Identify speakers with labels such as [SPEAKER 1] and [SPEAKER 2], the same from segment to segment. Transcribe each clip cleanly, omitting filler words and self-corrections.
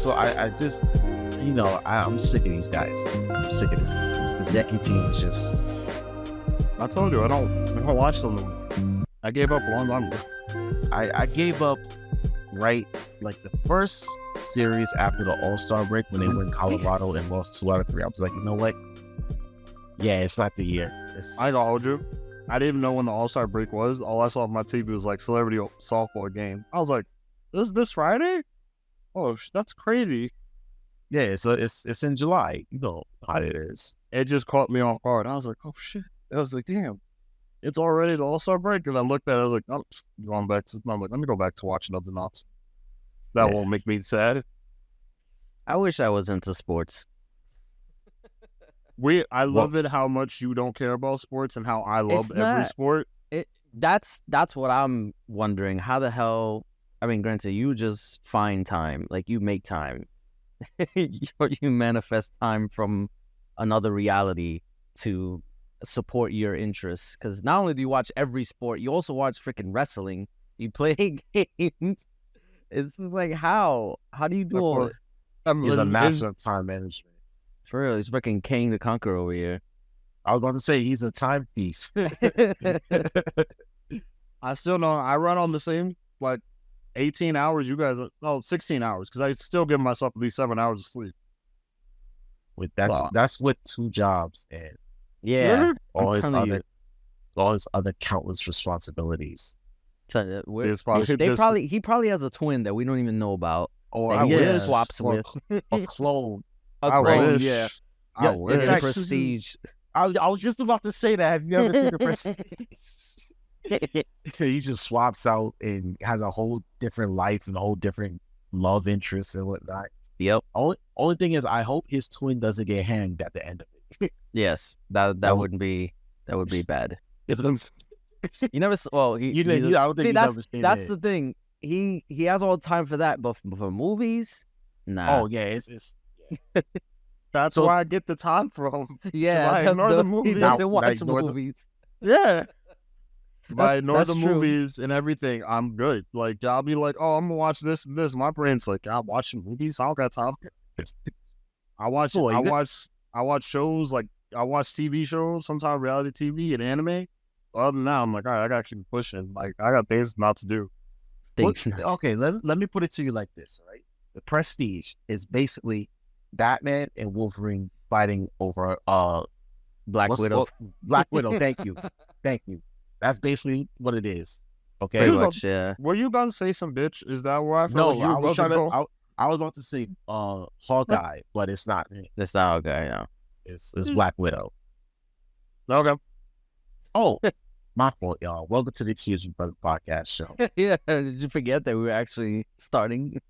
[SPEAKER 1] So I just, I'm sick of these guys. I'm sick of this Yankee team is just.
[SPEAKER 2] I told you I don't watch them. I gave up a long time ago.
[SPEAKER 1] I gave up right like the first series after the All-Star break when they went Colorado and lost 2 out of 3. I was like, you know what? Yeah, it's not the year.
[SPEAKER 2] I told you. I didn't even know when the All-Star break was. All I saw on my TV was like celebrity softball game. I was like, this Friday? Oh, that's crazy.
[SPEAKER 1] Yeah, so it's in July. You know how it is.
[SPEAKER 2] It just caught me off guard. I was like, oh shit. I was like, damn, it's already the All-Star break. And I looked at it, I was like, oh, going back to, I'm like, let me go back to watching other nonsense. That won't make me sad.
[SPEAKER 3] I wish I was into sports.
[SPEAKER 2] I love it how much you don't care about sports and how I love every sport.
[SPEAKER 3] That's what I'm wondering. How the hell? I mean, granted, you just find time, like you make time, you manifest time from another reality to support your interests. Because not only do you watch every sport, you also watch freaking wrestling. You play games. It's just like how do you do all it?
[SPEAKER 1] He's a master of time management.
[SPEAKER 3] For real, he's freaking King the Conqueror over here.
[SPEAKER 1] I was about to say he's a time thief.
[SPEAKER 2] I still know I run on the same 18 hours. You guys, 16 hours because I still give myself at least 7 hours of sleep.
[SPEAKER 1] That's with 2 jobs and all his other countless responsibilities.
[SPEAKER 3] He probably has a twin that we don't even know about.
[SPEAKER 1] Or
[SPEAKER 3] he swaps with
[SPEAKER 1] a clone.
[SPEAKER 3] I
[SPEAKER 2] wish.
[SPEAKER 3] Yeah.
[SPEAKER 2] I wish.
[SPEAKER 3] The Prestige.
[SPEAKER 1] I was just about to say that. Have you ever seen the Prestige? He just swaps out and has a whole different life and a whole different love interest and whatnot.
[SPEAKER 3] Yep.
[SPEAKER 1] Only thing is, I hope his twin doesn't get hanged at the end of it.
[SPEAKER 3] Yes, that would be bad. You never. Well, I don't think that's the thing. He has all the time for that, but for movies, nah.
[SPEAKER 1] Oh yeah, it's
[SPEAKER 2] that's where I get the time from.
[SPEAKER 3] Yeah,
[SPEAKER 2] I ignore the movies.
[SPEAKER 3] He doesn't watch the movies.
[SPEAKER 2] Yeah. If I ignore the movies and everything, I'm good. Like, I'll be like, oh, I'm gonna watch this and this. My brain's like, I'm watching movies. I don't got time. I watch shows, like I watch TV shows, sometimes reality TV and anime. Other than that, I'm like, all right, I gotta keep pushing. Like, I got things not to do.
[SPEAKER 1] Okay, let me put it to you like this, right? The Prestige is basically Batman and Wolverine fighting over
[SPEAKER 3] Black Widow.
[SPEAKER 1] Black Widow, thank you. That's basically what it is. Okay.
[SPEAKER 3] Pretty much, yeah.
[SPEAKER 2] Were you gonna say some bitch? Is that where I felt like you were about
[SPEAKER 1] I was about to say Hawkeye, but it's not.
[SPEAKER 3] It's not Hawkeye, no.
[SPEAKER 1] It's Black Widow.
[SPEAKER 2] Okay.
[SPEAKER 1] Oh, my fault, y'all. Welcome to the Excuse Me Brother podcast show.
[SPEAKER 3] Yeah, did you forget that we were actually starting?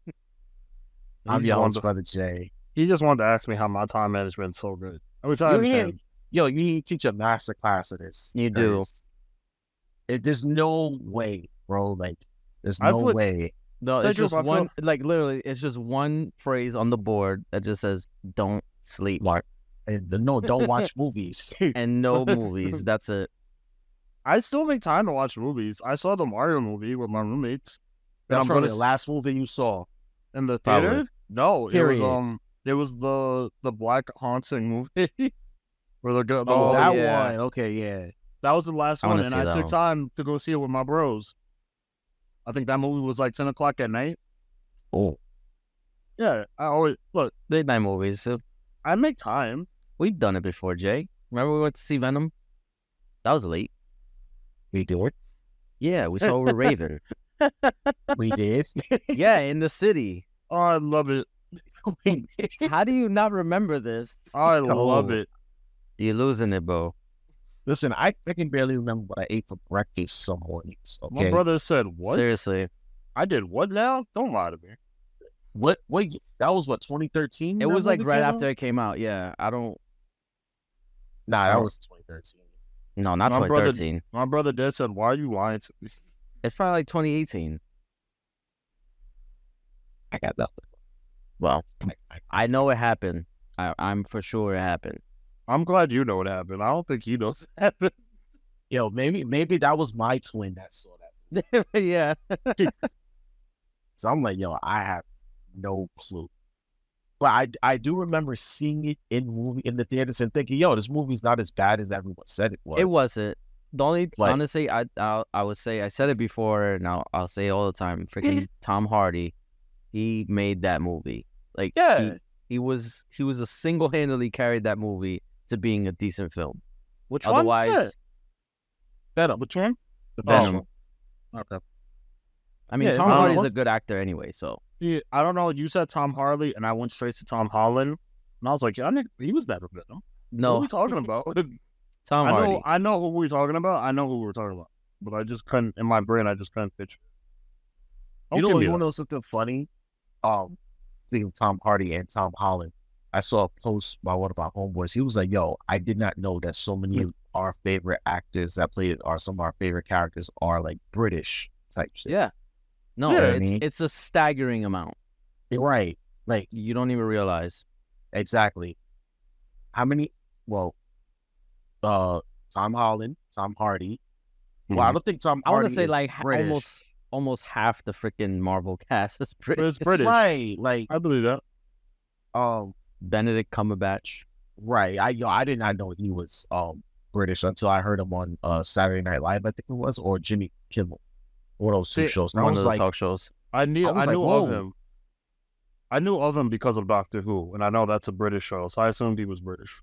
[SPEAKER 1] I'm y'all's brother Jay.
[SPEAKER 2] He just wanted to ask me how my time management's so good. Which I understand.
[SPEAKER 1] You need to teach a master class of this.
[SPEAKER 3] You do.
[SPEAKER 1] There's no way, bro. Like, there's no way.
[SPEAKER 3] No, it's just one. Like, literally, it's just one phrase on the board that just says, "Don't sleep."
[SPEAKER 1] Don't watch movies.
[SPEAKER 3] And no movies. That's it.
[SPEAKER 2] I still make time to watch movies. I saw the Mario movie with my roommates.
[SPEAKER 1] That's probably the last movie you saw
[SPEAKER 2] in the theater.
[SPEAKER 1] Probably.
[SPEAKER 2] No, it was the Black Haunting movie. Where
[SPEAKER 1] one. Okay, yeah.
[SPEAKER 2] That was the last one, and I took time to go see it with my bros. I think that movie was like 10 o'clock at night.
[SPEAKER 1] Oh.
[SPEAKER 2] Yeah, I always look.
[SPEAKER 3] Late night movies. So
[SPEAKER 2] I make time.
[SPEAKER 3] We've done it before, Jay. Remember we went to see Venom? That was late.
[SPEAKER 1] We did?
[SPEAKER 3] Yeah, we saw Over Raven.
[SPEAKER 1] We did?
[SPEAKER 3] Yeah, in the city.
[SPEAKER 2] Oh, I love it.
[SPEAKER 3] How do you not remember this?
[SPEAKER 2] I love it.
[SPEAKER 3] You're losing it, bro.
[SPEAKER 1] Listen, I can barely remember what I ate for breakfast some mornings. Okay?
[SPEAKER 2] My brother said, what?
[SPEAKER 3] Seriously.
[SPEAKER 2] I did what now? Don't lie to me.
[SPEAKER 1] What? Wait, that was what, 2013?
[SPEAKER 3] It was like right after it came out. Yeah, I don't.
[SPEAKER 1] Nah, that was 2013.
[SPEAKER 3] No, not 2013.
[SPEAKER 2] My brother Dad said, why are you lying to me?
[SPEAKER 3] It's probably like 2018.
[SPEAKER 1] I got nothing.
[SPEAKER 3] Well, I know it happened. I'm for sure it happened.
[SPEAKER 2] I'm glad you know what happened. I don't think he knows what happened.
[SPEAKER 1] Yo, maybe that was my twin that saw that.
[SPEAKER 3] Yeah.
[SPEAKER 1] So I'm like, yo, I have no clue. But I do remember seeing it in the theaters and thinking, yo, this movie's not as bad as everyone said it was.
[SPEAKER 3] It wasn't. The only
[SPEAKER 1] Like-
[SPEAKER 3] honestly, I would say I said it before. Now I'll say it all the time. Freaking Tom Hardy, he made that movie. Like he was a single-handedly carried that movie to being a decent film.
[SPEAKER 2] Which
[SPEAKER 3] Otherwise,
[SPEAKER 2] one? Yeah.
[SPEAKER 1] Venom.
[SPEAKER 2] Which one?
[SPEAKER 1] The
[SPEAKER 3] Venom.
[SPEAKER 2] Okay.
[SPEAKER 3] I mean,
[SPEAKER 1] Yeah,
[SPEAKER 3] Tom
[SPEAKER 2] I don't
[SPEAKER 3] Hardy's
[SPEAKER 2] know.
[SPEAKER 3] a good actor anyway. So
[SPEAKER 2] Yeah, I don't know. You said Tom Hardy, and I went straight to Tom Holland, and I was like, "Yeah, he was never Venom. What are
[SPEAKER 3] no,
[SPEAKER 2] we talking about?"
[SPEAKER 3] Tom Hardy.
[SPEAKER 2] I know who we're talking about. I know who we're talking about, but I just couldn't in my brain. I just couldn't picture.
[SPEAKER 1] You
[SPEAKER 2] Don't give me
[SPEAKER 1] know
[SPEAKER 2] that.
[SPEAKER 1] something funny? Speaking of Tom Hardy and Tom Holland, I saw a post by one of our homeboys. He was like, "Yo, I did not know that so many of our favorite actors that played or some of our favorite characters are like British type shit."
[SPEAKER 3] Yeah. No,
[SPEAKER 2] Yeah.
[SPEAKER 3] it's a staggering amount.
[SPEAKER 1] Right. Like
[SPEAKER 3] You don't even realize.
[SPEAKER 1] exactly. How many? Well, Tom Holland, Tom Hardy. Well, I don't think Tom
[SPEAKER 3] I
[SPEAKER 1] Hardy.
[SPEAKER 3] want to say
[SPEAKER 1] is
[SPEAKER 3] like
[SPEAKER 1] British.
[SPEAKER 3] almost half the freaking Marvel cast is
[SPEAKER 2] But
[SPEAKER 3] British.
[SPEAKER 2] it's British.
[SPEAKER 1] Right. Like
[SPEAKER 2] I believe that.
[SPEAKER 3] Benedict Cumberbatch.
[SPEAKER 1] right. I did not know he was British until I heard him on Saturday Night Live, I think it was, or Jimmy Kimmel. One of those two
[SPEAKER 2] See,
[SPEAKER 1] shows. And I
[SPEAKER 3] One
[SPEAKER 1] was
[SPEAKER 3] of the
[SPEAKER 1] like,
[SPEAKER 3] talk shows.
[SPEAKER 2] I knew
[SPEAKER 1] I was
[SPEAKER 2] of
[SPEAKER 1] like,
[SPEAKER 2] him. I knew of him because of Doctor Who, and I know that's a British show, so I assumed he was British.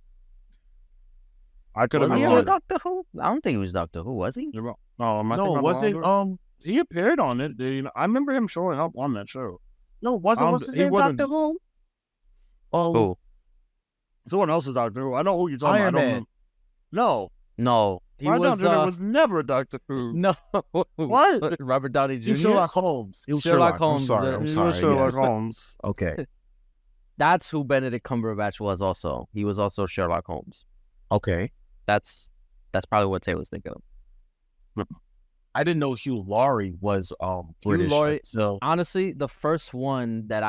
[SPEAKER 2] I could have
[SPEAKER 3] Was
[SPEAKER 2] been
[SPEAKER 3] he on
[SPEAKER 2] wrong.
[SPEAKER 3] Doctor Who? I don't think he was Doctor Who, was he?
[SPEAKER 2] You're wrong. No, am I
[SPEAKER 1] no,
[SPEAKER 2] thinking about
[SPEAKER 1] wasn't
[SPEAKER 2] the wrong one? He appeared on it. I remember him showing up on that show.
[SPEAKER 1] no, wasn't what's his
[SPEAKER 2] he
[SPEAKER 1] name?
[SPEAKER 2] wasn't-
[SPEAKER 1] Doctor Who?
[SPEAKER 3] Who?
[SPEAKER 2] Someone else is Doctor Who. I know who you're talking
[SPEAKER 1] Iron
[SPEAKER 2] about. I don't
[SPEAKER 1] Man.
[SPEAKER 2] know.
[SPEAKER 3] No, he
[SPEAKER 2] Robert
[SPEAKER 3] was.
[SPEAKER 2] Downey Jr. was never Doctor Who.
[SPEAKER 3] No.
[SPEAKER 2] What?
[SPEAKER 3] Robert Downey Jr.
[SPEAKER 1] He's Sherlock Holmes. He was
[SPEAKER 3] Sherlock
[SPEAKER 1] I'm
[SPEAKER 3] Holmes,
[SPEAKER 1] sorry.
[SPEAKER 3] the-
[SPEAKER 1] I'm
[SPEAKER 2] He
[SPEAKER 1] sorry.
[SPEAKER 2] was Sherlock
[SPEAKER 1] yes.
[SPEAKER 2] Holmes.
[SPEAKER 1] Okay.
[SPEAKER 3] That's who Benedict Cumberbatch was. Also, he was also Sherlock Holmes.
[SPEAKER 1] Okay.
[SPEAKER 3] That's probably what Tay was thinking of.
[SPEAKER 1] I didn't know Hugh Laurie was British.
[SPEAKER 3] Laurie-
[SPEAKER 1] So
[SPEAKER 3] Honestly, the first one that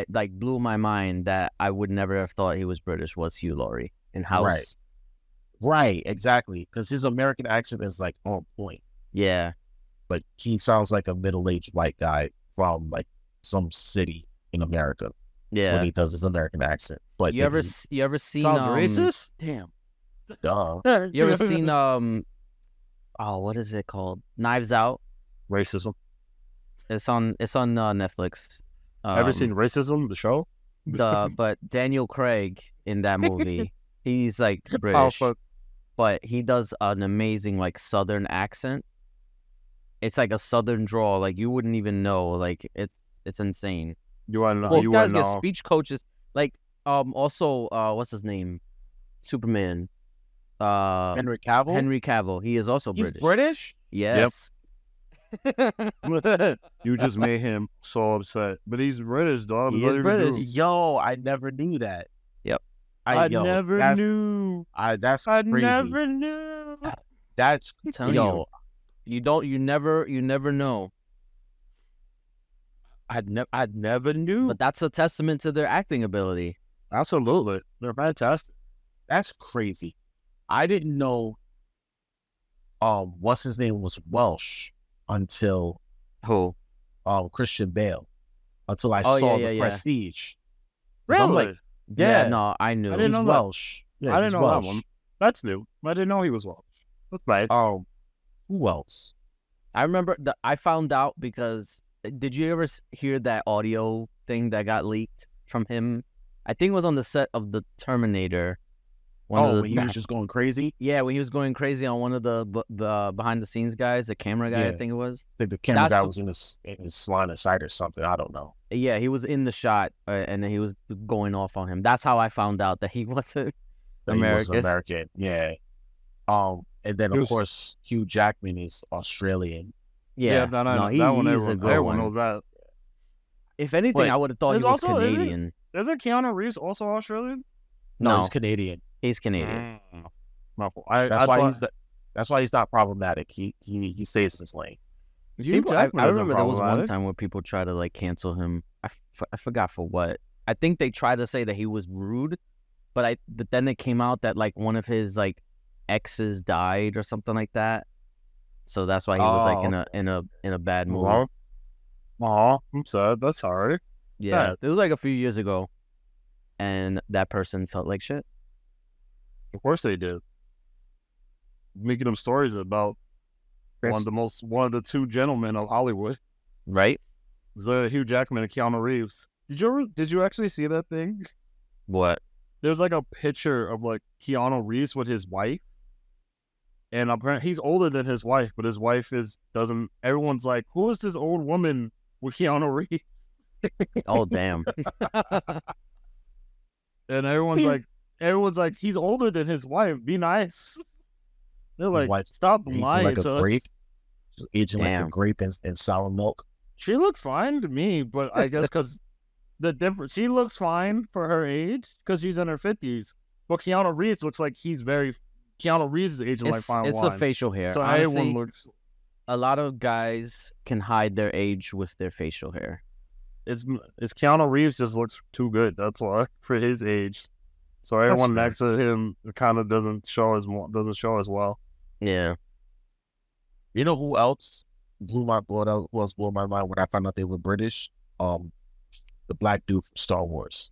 [SPEAKER 3] like blew my mind that I would never have thought he was British was Hugh Laurie in House.
[SPEAKER 1] right, exactly, because his American accent is like on point.
[SPEAKER 3] Yeah.
[SPEAKER 1] But he sounds like a middle-aged white guy from like some city in America
[SPEAKER 3] Yeah.
[SPEAKER 1] when he does his American accent. But
[SPEAKER 3] You ever seen
[SPEAKER 2] Sounds racist? Damn.
[SPEAKER 1] duh.
[SPEAKER 3] You ever seen what is it called? Knives Out.
[SPEAKER 2] Racism.
[SPEAKER 3] It's on Netflix.
[SPEAKER 2] Ever seen Racism, the show?
[SPEAKER 3] But Daniel Craig in that movie, he's like
[SPEAKER 2] Oh,
[SPEAKER 3] British,
[SPEAKER 2] fuck.
[SPEAKER 3] but he does an amazing like Southern accent. It's like a Southern drawl, like you wouldn't even know. Like it's insane.
[SPEAKER 2] You want to know?
[SPEAKER 3] These
[SPEAKER 2] You
[SPEAKER 3] guys
[SPEAKER 2] want to
[SPEAKER 3] get
[SPEAKER 2] know?
[SPEAKER 3] speech coaches. Like also what's his name? Superman.
[SPEAKER 1] Henry Cavill.
[SPEAKER 3] Henry Cavill. He is also
[SPEAKER 1] He's
[SPEAKER 3] British.
[SPEAKER 1] British.
[SPEAKER 3] Yes.
[SPEAKER 2] You just made him so upset. But he's British, dog.
[SPEAKER 3] He
[SPEAKER 2] What
[SPEAKER 3] is
[SPEAKER 2] do you
[SPEAKER 3] British.
[SPEAKER 2] do?
[SPEAKER 1] Yo, I never knew that.
[SPEAKER 3] Yep.
[SPEAKER 2] I
[SPEAKER 1] yo,
[SPEAKER 2] never
[SPEAKER 1] that's,
[SPEAKER 2] knew.
[SPEAKER 1] That's
[SPEAKER 2] I
[SPEAKER 1] crazy.
[SPEAKER 2] never knew.
[SPEAKER 1] That's
[SPEAKER 3] I'm telling
[SPEAKER 1] yo.
[SPEAKER 3] you never know.
[SPEAKER 2] I never knew.
[SPEAKER 3] But that's a testament to their acting ability.
[SPEAKER 2] Absolutely. They're fantastic.
[SPEAKER 1] That's crazy. I didn't know. What's his name was Welsh until
[SPEAKER 3] Who?
[SPEAKER 1] Christian Bale. Until I
[SPEAKER 3] Oh,
[SPEAKER 1] saw
[SPEAKER 3] yeah,
[SPEAKER 1] the
[SPEAKER 3] yeah.
[SPEAKER 1] Prestige. 'Cause
[SPEAKER 2] Really?
[SPEAKER 1] I'm like,
[SPEAKER 3] Yeah,
[SPEAKER 1] yeah,
[SPEAKER 3] no, I knew.
[SPEAKER 2] I didn't
[SPEAKER 1] he's
[SPEAKER 2] know that.
[SPEAKER 1] Welsh. Yeah,
[SPEAKER 2] I
[SPEAKER 1] he's
[SPEAKER 2] didn't know
[SPEAKER 1] Welsh.
[SPEAKER 2] that one. That's new. I didn't know he was Welsh. That's nice.
[SPEAKER 1] Who else?
[SPEAKER 3] I remember I found out because did you ever hear that audio thing that got leaked from him? I think it was on the set of the Terminator.
[SPEAKER 1] When he was just going crazy.
[SPEAKER 3] Yeah, when he was going crazy on one of the behind the scenes guys, the camera guy, I
[SPEAKER 1] Yeah.
[SPEAKER 3] think it was.
[SPEAKER 1] I think the camera
[SPEAKER 3] That's-
[SPEAKER 1] guy was in his line of sight or something. I don't know.
[SPEAKER 3] Yeah, he was in the shot, and then he was going off on him. That's how I found out that he wasn't
[SPEAKER 1] That he was
[SPEAKER 3] American.
[SPEAKER 1] American. Yeah. And then
[SPEAKER 2] He
[SPEAKER 1] of
[SPEAKER 2] was-
[SPEAKER 1] course Hugh Jackman is Australian.
[SPEAKER 3] Yeah,
[SPEAKER 2] that
[SPEAKER 3] he's a good
[SPEAKER 2] everyone
[SPEAKER 3] one.
[SPEAKER 2] knows that.
[SPEAKER 3] If anything,
[SPEAKER 1] But
[SPEAKER 3] I would have thought he
[SPEAKER 2] there's
[SPEAKER 3] was
[SPEAKER 2] also- isn't it-
[SPEAKER 3] Canadian.
[SPEAKER 2] Isn't Keanu Reeves also Australian?
[SPEAKER 3] No,
[SPEAKER 1] he's Canadian.
[SPEAKER 3] he's Canadian.
[SPEAKER 2] My fault.
[SPEAKER 1] That's why he's not problematic. He stays in his lane.
[SPEAKER 2] Hugh
[SPEAKER 3] People, I
[SPEAKER 2] Jackman isn't
[SPEAKER 3] remember there was one
[SPEAKER 2] problematic.
[SPEAKER 3] time where people tried to like cancel him. I forgot for what. I think they tried to say that he was rude, but then it came out that like one of his like exes died or something like that. So that's why he was like in a bad mood.
[SPEAKER 2] Aw, I'm sad. That's sorry.
[SPEAKER 3] Yeah,
[SPEAKER 2] Yeah.
[SPEAKER 3] it was like a few years ago. and that person felt like shit?
[SPEAKER 2] Of course they did. Making them stories about one of the two gentlemen of Hollywood,
[SPEAKER 3] right?
[SPEAKER 2] The Hugh Jackman and Keanu Reeves. Did you actually see that thing?
[SPEAKER 3] What?
[SPEAKER 2] There's like a picture of like Keanu Reeves with his wife, and apparently he's older than his wife, but his wife doesn't. Everyone's like, who is this old woman with Keanu Reeves?
[SPEAKER 3] Oh damn!
[SPEAKER 2] And everyone's like, he's older than his wife. Be nice. They're like, stop lying to us.
[SPEAKER 1] Aging like a grape in sour milk.
[SPEAKER 2] She looked fine to me, but I guess because she looks fine for her age because she's in her 50s. But Keanu Reeves looks like Keanu Reeves is aging like fine wine.
[SPEAKER 3] It's the facial hair.
[SPEAKER 2] So
[SPEAKER 3] honestly,
[SPEAKER 2] everyone looks.
[SPEAKER 3] A lot of guys can hide their age with their facial hair.
[SPEAKER 2] It's Keanu Reeves just looks too good. That's why for his age. So everyone next to him kind of doesn't show as well.
[SPEAKER 3] Yeah.
[SPEAKER 1] You know who else blew my mind when I found out they were British? The black dude from Star Wars.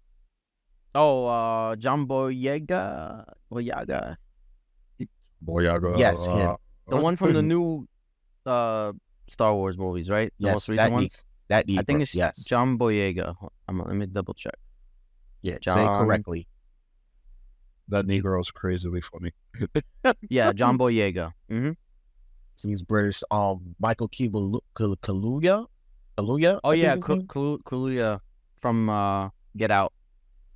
[SPEAKER 3] Oh, John Boyega.
[SPEAKER 1] Yes, him.
[SPEAKER 3] The one from the new Star Wars movies, right? The most recent ones. I think it's John Boyega. Let me double check.
[SPEAKER 1] Yeah, say it correctly.
[SPEAKER 2] That Negro's crazily funny.
[SPEAKER 3] Yeah, John Boyega. Mm-hmm.
[SPEAKER 1] So he's British. Michael Kaluuya. Oh
[SPEAKER 3] yeah, Kaluuya from Get Out.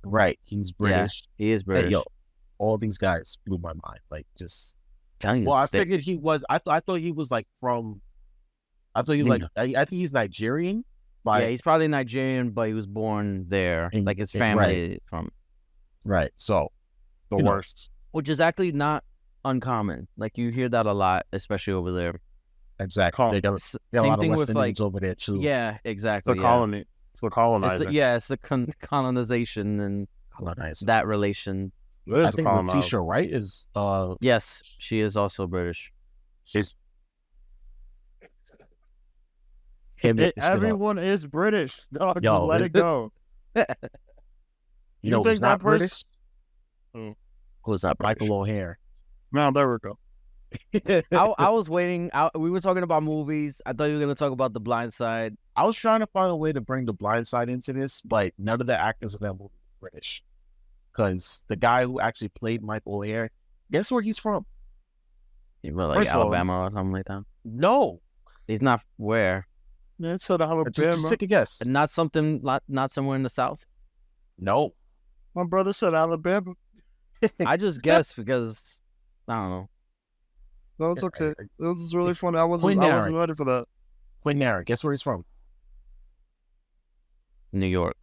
[SPEAKER 1] Right, he's British.
[SPEAKER 3] Yeah, he is British.
[SPEAKER 1] Hey, yo, all these guys blew my mind. Like, just.
[SPEAKER 3] Well,
[SPEAKER 1] I figured he was. I thought he was like from. I thought he was like. I think he's Nigerian.
[SPEAKER 3] Yeah, he's probably Nigerian, but he was born there. Like his family from.
[SPEAKER 1] Right. So.
[SPEAKER 2] The worst.
[SPEAKER 3] Which is actually not uncommon. Like you hear that a lot, especially over there.
[SPEAKER 1] Exactly. They got a lot of West Indians over there too.
[SPEAKER 3] Yeah, exactly.
[SPEAKER 2] The colony. It's the colonizing.
[SPEAKER 3] It's the colonization and that relation.
[SPEAKER 1] I think Letitia Wright is.
[SPEAKER 3] Yes, she is also British.
[SPEAKER 2] Everyone is British. Dog, just let it go.
[SPEAKER 1] You know who's not British?
[SPEAKER 3] Who's that?
[SPEAKER 1] Michael O'Hare.
[SPEAKER 2] Now there we go.
[SPEAKER 3] I was waiting. We were talking about movies. I thought you were going to talk about The Blind Side.
[SPEAKER 1] I was trying to find a way to bring The Blind Side into this, but none of the actors in that movie were British. Because the guy who actually played Michael O'Hare, guess where he's from?
[SPEAKER 3] Like Alabama or something like that?
[SPEAKER 1] No.
[SPEAKER 3] He's not where?
[SPEAKER 2] It's Alabama.
[SPEAKER 1] Just take a guess.
[SPEAKER 3] Not somewhere in the South?
[SPEAKER 1] No.
[SPEAKER 2] My brother said Alabama.
[SPEAKER 3] I just guessed because I don't know.
[SPEAKER 2] No, it's okay. It was really funny. I wasn't ready for that.
[SPEAKER 1] Quinn Narron, guess where he's from?
[SPEAKER 3] New York.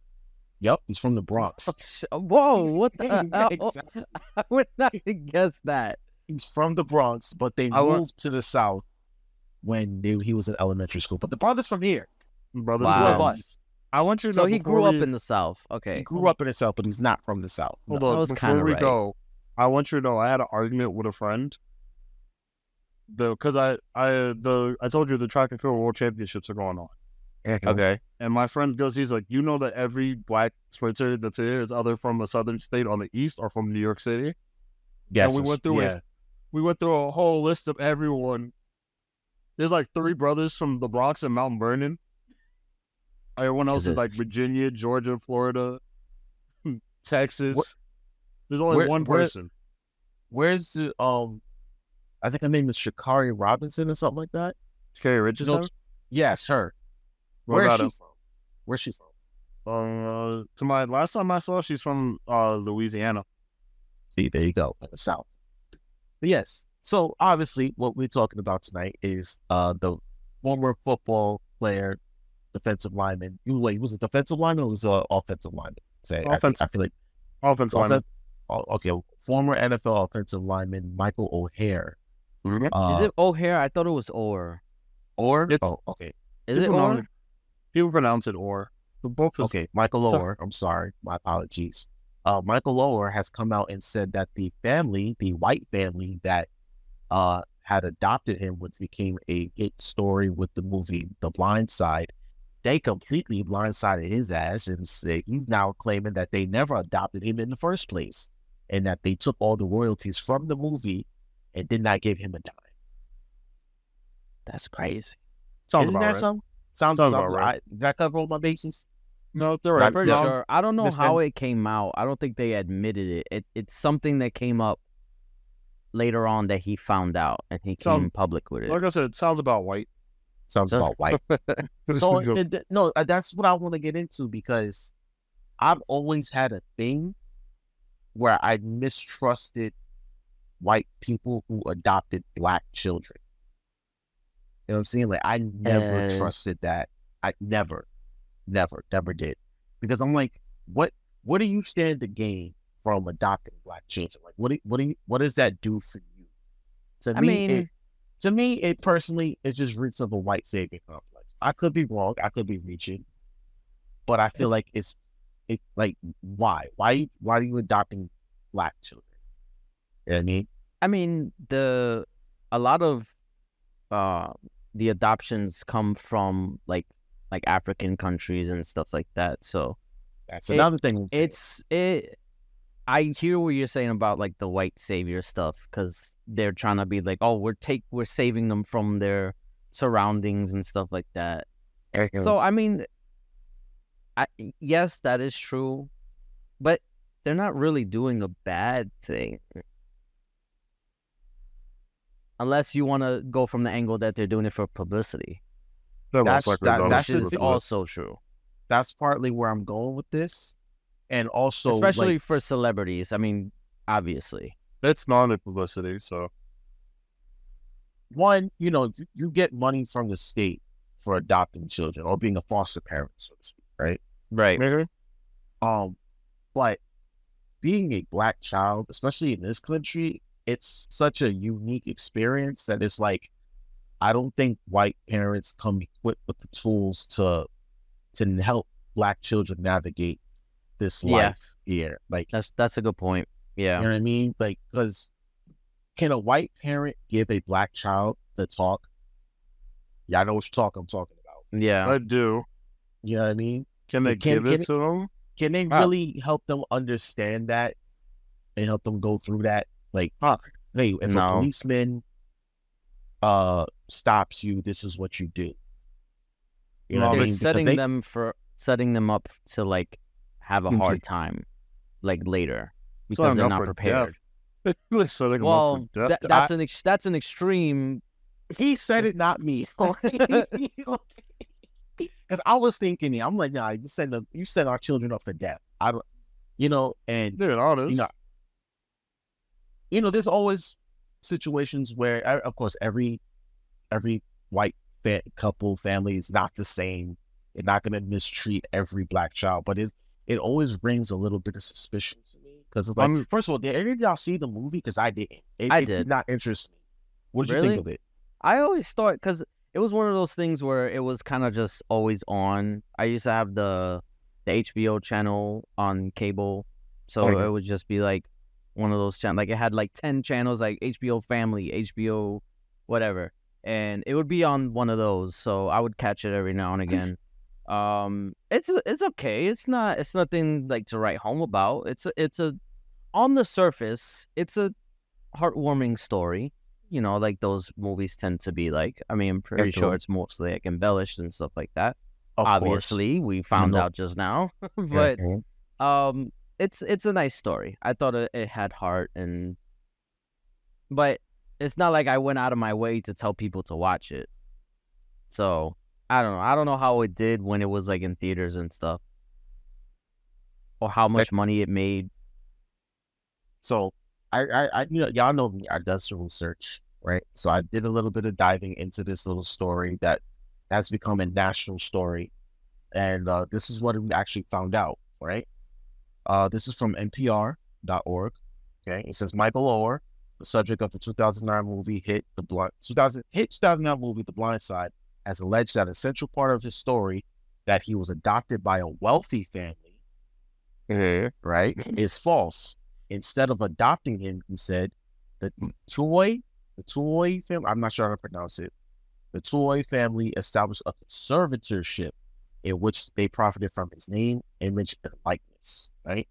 [SPEAKER 1] Yep, he's from the Bronx.
[SPEAKER 3] Whoa, what the hell? Exactly. I would not guess that.
[SPEAKER 1] He's from the Bronx, but they moved to the South when he was in elementary school. But the brother's from here.
[SPEAKER 2] Brother's from us. I want you to know.
[SPEAKER 3] So he grew up in the South. Okay.
[SPEAKER 1] He grew up in the South, but he's not from the South.
[SPEAKER 2] Hold on. Before we go, I want you to know I had an argument with a friend. Because I told you the track and field world championships are going on.
[SPEAKER 3] Okay.
[SPEAKER 2] And my friend goes, he's like, you know that every black sprinter that's here is either from a southern state on the east or from New York City.
[SPEAKER 1] Yes.
[SPEAKER 2] And we went through it. We went through a whole list of everyone. There's like 3 brothers from the Bronx and Mount Vernon. Everyone else is like Virginia, Georgia, Florida, Texas. There's only one person.
[SPEAKER 1] Where's the I think her name is Sha'Carri Robinson or something like that.
[SPEAKER 2] Sha'Carri Richardson?
[SPEAKER 1] Yes, her. Where is she from? Where's she from?
[SPEAKER 2] To my last time I saw, she's from Louisiana.
[SPEAKER 1] See, there you go, in the South. But yes, so obviously what we're talking about tonight is the former football player, defensive lineman. Wait, he was a defensive lineman or was an offensive lineman? I feel like
[SPEAKER 2] offensive lineman.
[SPEAKER 1] Okay, former NFL offensive lineman Michael O'Hare.
[SPEAKER 3] Is it O'Hare? I thought it was Orr.
[SPEAKER 1] Orr? Okay.
[SPEAKER 3] Is it Orr?
[SPEAKER 2] People pronounce it Orr.
[SPEAKER 1] Okay, Michael Orr. I'm sorry. My apologies. Michael Orr has come out and said that the white family that had adopted him, which became a hit story with the movie The Blind Side, they completely blindsided his ass and said he's now claiming that they never adopted him in the first place and that they took all the royalties from the movie and did not give him a dime.
[SPEAKER 3] That's crazy.
[SPEAKER 2] Sounds
[SPEAKER 1] Isn't
[SPEAKER 2] about
[SPEAKER 1] that
[SPEAKER 2] right.
[SPEAKER 1] something?
[SPEAKER 2] Sounds about right.
[SPEAKER 1] Did I cover all my bases?
[SPEAKER 2] No, they're right.
[SPEAKER 3] For
[SPEAKER 1] Yeah.
[SPEAKER 3] sure. I don't know
[SPEAKER 1] Listen.
[SPEAKER 3] how it came out. I don't think they admitted it. It's something that came up later on that he found out and he came public with it.
[SPEAKER 2] Like I said, it sounds about white.
[SPEAKER 1] Sounds about white. So no, that's what I want to get into because I've always had a thing where I mistrusted white people who adopted black children. You know what I'm saying? Like I never trusted that. I never did. Because I'm like, what do you stand to gain from adopting black children? Like what does that do for you? To me, it personally, it just reeks of a white savior complex. I could be wrong. I could be reaching, but I feel like it's why are you adopting black children? You know what I mean?
[SPEAKER 3] I mean, a lot of the adoptions come from like African countries and stuff like that. So
[SPEAKER 1] that's another thing.
[SPEAKER 3] I hear what you're saying about like the white savior stuff because they're trying to be like, oh, we're saving them from their surroundings and stuff like that. So I mean, yes, that is true, but they're not really doing a bad thing. Unless you want to go from the angle that they're doing it for publicity.
[SPEAKER 1] That's
[SPEAKER 3] also true.
[SPEAKER 1] That's partly where I'm going with this. And also,
[SPEAKER 3] especially for celebrities. I mean, obviously.
[SPEAKER 2] It's non-publicity, so.
[SPEAKER 1] One, you get money from the state for adopting children or being a foster parent, so to speak, right?
[SPEAKER 3] Right.
[SPEAKER 2] Mm-hmm.
[SPEAKER 1] But being a black child, especially in this country, it's such a unique experience that it's like, I don't think white parents come equipped with the tools to help black children navigate this life here. Like
[SPEAKER 3] that's a good point. Yeah.
[SPEAKER 1] You know what I mean? Like, because can a white parent give a black child the talk? Yeah, I know what I'm talking about.
[SPEAKER 3] Yeah.
[SPEAKER 2] I do.
[SPEAKER 1] You know what I mean?
[SPEAKER 2] Can they give it to them?
[SPEAKER 1] Can they really help them understand that and help them go through that? Like, hey, if a policeman stops you, this is what you do. You know what I mean?
[SPEAKER 3] Setting them up to like have a hard time like later because they're not prepared. Well, that's an extreme.
[SPEAKER 1] He said it, not me. Because I was thinking, I'm like, nah, you set our children up for death. I don't, and
[SPEAKER 2] they're honest.
[SPEAKER 1] There's always situations where, of course, every white couple family is not the same. They're not going to mistreat every black child, but it always brings a little bit of suspicion to me because it's like, first of all, did any of y'all see the movie? Because I didn't. It did not interest me. What did you think of it?
[SPEAKER 3] I always thought because it was one of those things where it was kind of just always on. I used to have the HBO channel on cable, so it would just be like one of those channels. Like it had like 10 channels, like HBO Family, HBO, whatever, and it would be on one of those. So I would catch it every now and again. It's okay. It's nothing like to write home about. It's a on the surface, it's a heartwarming story. Like those movies tend to be like. I mean, I'm pretty sure it's mostly like embellished and stuff like that. Obviously, we found out just now, but it's a nice story. I thought it had heart, but it's not like I went out of my way to tell people to watch it. So I don't know. I don't know how it did when it was like in theaters and stuff, or how much money it made.
[SPEAKER 1] So I y'all know me. I done some research, right? So I did a little bit of diving into this little story that has become a national story, and this is what we actually found out, right? This is from NPR.org. Okay, it says Michael Oher, the subject of the 2009 movie hit 2009 movie The Blindsided, has alleged that a central part of his story that he was adopted by a wealthy family, right, is false. Instead of adopting him, he said, the Tuohy family, I'm not sure how to pronounce it, the Tuohy family established a conservatorship in which they profited from his name, image, and likeness, right?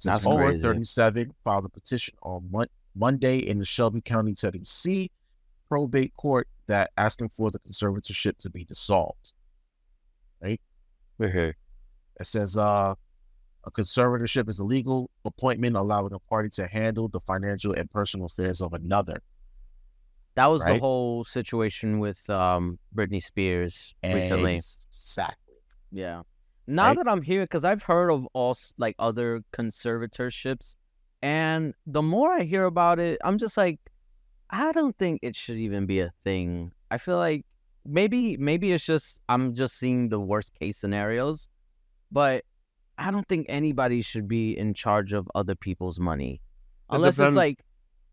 [SPEAKER 3] That's
[SPEAKER 1] Over
[SPEAKER 3] crazy.
[SPEAKER 1] 37 filed a petition on Monday in the Shelby County Tennessee probate court that asking for the conservatorship to be dissolved, right?
[SPEAKER 3] Okay.
[SPEAKER 1] It says a conservatorship is a legal appointment allowing a party to handle the financial and personal affairs of another.
[SPEAKER 3] That was the
[SPEAKER 1] Right?
[SPEAKER 3] whole situation with Britney Spears recently.
[SPEAKER 1] Exactly.
[SPEAKER 3] Yeah. Now
[SPEAKER 1] Right?
[SPEAKER 3] that I'm here, because I've heard of all like other conservatorships, and the more I hear about it, I'm just like, I don't think it should even be a thing. I feel like maybe it's just I'm just seeing the worst case scenarios, but I don't think anybody should be in charge of other people's money. Unless it's like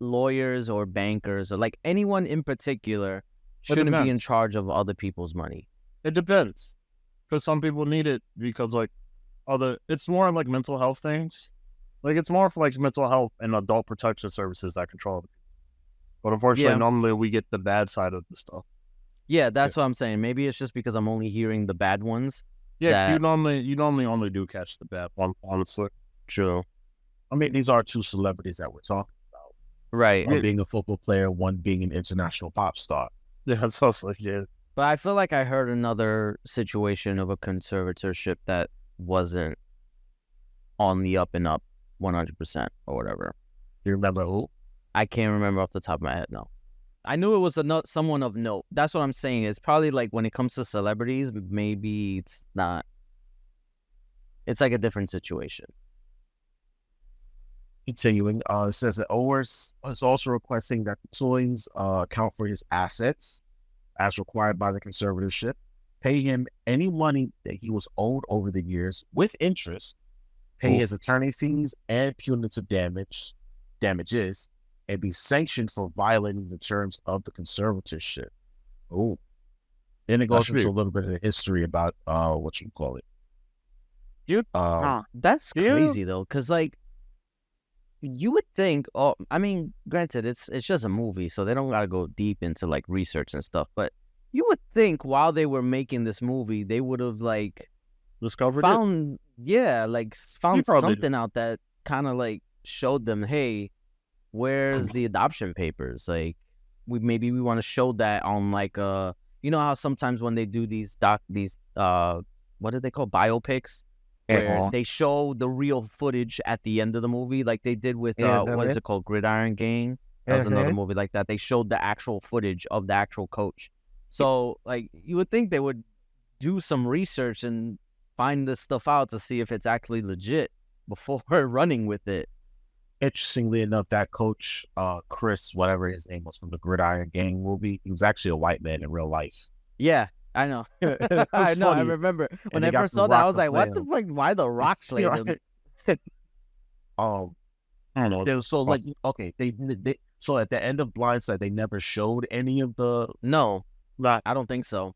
[SPEAKER 3] lawyers or bankers or like anyone in particular shouldn't be in charge of other people's money.
[SPEAKER 2] It depends. Because some people need it because like it's more like mental health things. Like it's more for like mental health and adult protection services that control it. But unfortunately, normally we get the bad side of the stuff.
[SPEAKER 3] Yeah, that's what I'm saying. Maybe it's just because I'm only hearing the bad ones.
[SPEAKER 2] Yeah, you normally only do catch the bad one, honestly.
[SPEAKER 3] True.
[SPEAKER 1] I mean, these are two celebrities that we're talking about.
[SPEAKER 3] Right.
[SPEAKER 1] One being a football player, one being an international pop star.
[SPEAKER 2] Yeah, it's also like, yeah.
[SPEAKER 3] But I feel like I heard another situation of a conservatorship that wasn't on the up and up 100% or whatever.
[SPEAKER 1] You remember who?
[SPEAKER 3] I can't remember off the top of my head, no. I knew it was someone of note. That's what I'm saying. It's probably like when it comes to celebrities, maybe it's not. It's like a different situation.
[SPEAKER 1] Continuing, it says that Owers is also requesting that the toys account for his assets as required by the conservatorship, pay him any money that he was owed over the years with interest, pay his attorney fees and punitive damages, and be sanctioned for violating the terms of the conservatorship. Oh. Then it goes into a little bit of the history about what you call it.
[SPEAKER 3] That's crazy though, because like you would think, I mean, granted, it's just a movie, so they don't gotta go deep into like research and stuff, but you would think while they were making this movie, they would have like found something out that kind of like showed them, hey, where's the adoption papers? Like we want to show that on like you know how sometimes when they do these what do they call biopics? Where they show the real footage at the end of the movie, like they did with what is it called, Gridiron Gang? That was another movie like that. They showed the actual footage of the actual coach. So like you would think they would do some research and find this stuff out to see if it's actually legit before running with it.
[SPEAKER 1] Interestingly enough, that coach, Chris, whatever his name was from the Gridiron Gang movie, he was actually a white man in real life.
[SPEAKER 3] Yeah. I know. I know. I remember when I first saw that. I was like, "What the fuck? Why the Rock played him?"
[SPEAKER 1] I don't know. So like, okay, they so at the end of Blindside, they never showed any of the.
[SPEAKER 3] No, I don't think so.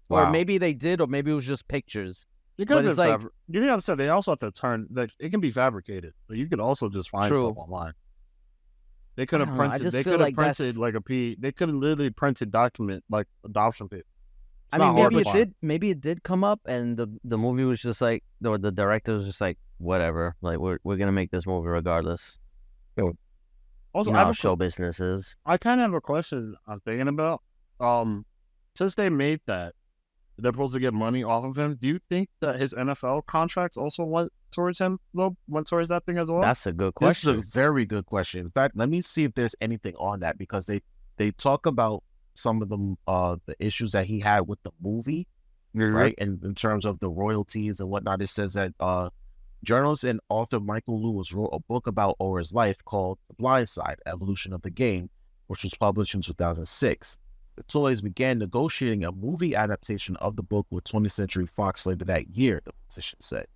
[SPEAKER 3] Wow. Or maybe they did, or maybe it was just pictures.
[SPEAKER 2] But it's like you gotta say they also have to turn that it can be fabricated. But you could also just find stuff online. They could have printed. They could have printed like They could have literally printed document like adoption paper.
[SPEAKER 3] I mean, maybe it did. Maybe it did come up, and the movie was just like, or the director was just like, whatever. Like we're gonna make this movie regardless.
[SPEAKER 2] Also,
[SPEAKER 3] you know how show business is.
[SPEAKER 2] I kind of have a question I'm thinking about. Since they made that, they're supposed to get money off of him. Do you think that his NFL contracts also went towards him? Went towards that thing as well?
[SPEAKER 3] That's a good question.
[SPEAKER 1] This is a very good question. In fact, let me see if there's anything on that because they talk about some of the issues that he had with the movie, right? And in terms of the royalties and whatnot, it says that journalist and author Michael Lewis wrote a book about Orr's life called The Blindside, Evolution of the Game, which was published in 2006. The Toys began negotiating a movie adaptation of the book with 20th Century Fox later that year, the petition said.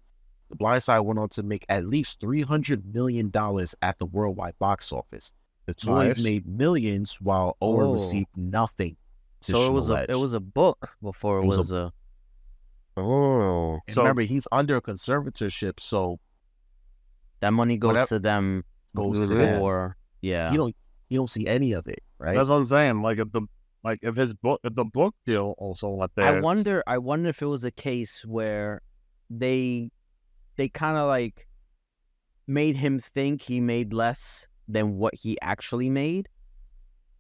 [SPEAKER 1] The Blindside went on to make at least $300 million at the worldwide box office. The Toys made millions while Orr received nothing.
[SPEAKER 3] So it was a book before it was a.
[SPEAKER 1] Oh, and remember he's under a conservatorship, so
[SPEAKER 3] that money goes to them.
[SPEAKER 1] Goes to them.
[SPEAKER 3] Or yeah,
[SPEAKER 1] you don't see any of it, right?
[SPEAKER 2] That's what I'm saying. Like Like if the book deal also went there.
[SPEAKER 3] I wonder if it was a case where they kind of like made him think he made less than what he actually made.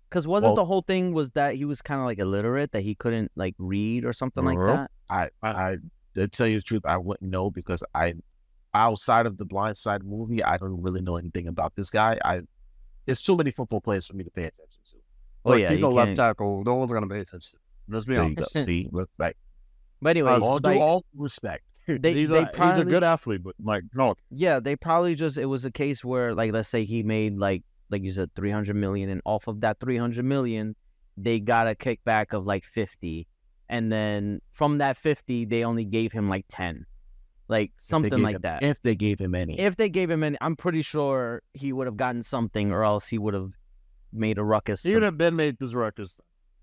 [SPEAKER 3] Because the whole thing was that he was kind of like illiterate, that he couldn't like read or something like that?
[SPEAKER 1] I to tell you the truth, I wouldn't know because outside of the Blindsided movie, I don't really know anything about this guy. There's too many football players for me to pay attention to.
[SPEAKER 2] Oh yeah, he's a left tackle. No one's gonna pay attention. Let's be honest.
[SPEAKER 1] See, respect.
[SPEAKER 3] But anyways,
[SPEAKER 1] all respect.
[SPEAKER 2] He's a good athlete, but like no.
[SPEAKER 3] Yeah, they probably just it was a case where like let's say he made like you said 300 million, and off of that 300 million, they got a kickback of like 50, and then from that 50, they only gave him like 10, like something like that.
[SPEAKER 1] If they gave him any,
[SPEAKER 3] I'm pretty sure he would have gotten something, or else he would have made a ruckus.
[SPEAKER 2] He would have been made this ruckus.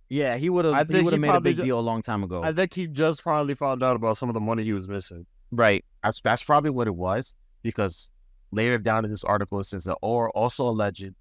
[SPEAKER 3] Yeah, he would have. He would have made a big deal a long time ago.
[SPEAKER 2] I think he just finally found out about some of the money he was missing.
[SPEAKER 3] Right.
[SPEAKER 1] That's probably what it was, because later down in this article it says that Orr also alleged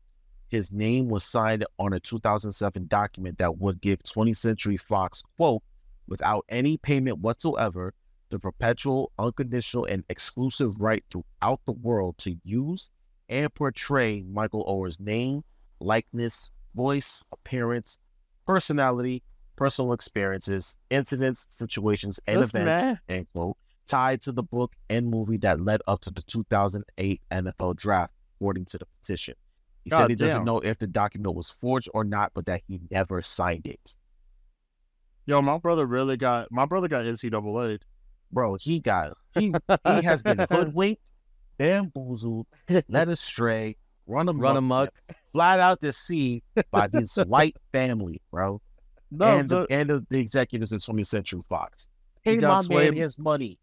[SPEAKER 1] his name was signed on a 2007 document that would give 20th Century Fox, quote, without any payment whatsoever, the perpetual, unconditional, and exclusive right throughout the world to use and portray Michael Orr's name, likeness, voice, appearance, personality, personal experiences, incidents, situations, and events, end quote, tied to the book and movie that led up to the 2008 NFL draft, according to the petition. He said he doesn't know if the document was forged or not, but that he never signed it.
[SPEAKER 2] Yo, my brother got NCAA'd.
[SPEAKER 1] Bro, he has been hoodwinked, bamboozled, led astray, run amok, flat out deceived by this white family, bro. And the executives at 20th Century Fox. Pay my man his money.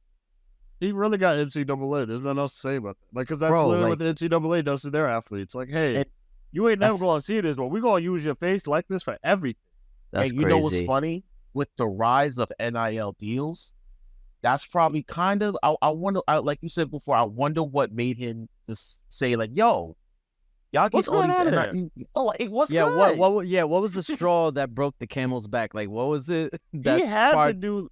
[SPEAKER 2] He really got NCAA. There's nothing else to say about that. Like, because that's literally what the NCAA does to their athletes. Like, hey, you ain't never going to see this, but we're going to use your face likeness for everything.
[SPEAKER 3] That's
[SPEAKER 1] and you know what's funny? With the rise of NIL deals, that's probably kind of, I wonder, like you said before, I wonder what made him just say, like, yo, y'all get all these NIL. Like, what's good?
[SPEAKER 3] What was the straw that broke the camel's back? Like, what was it that
[SPEAKER 2] he had to do?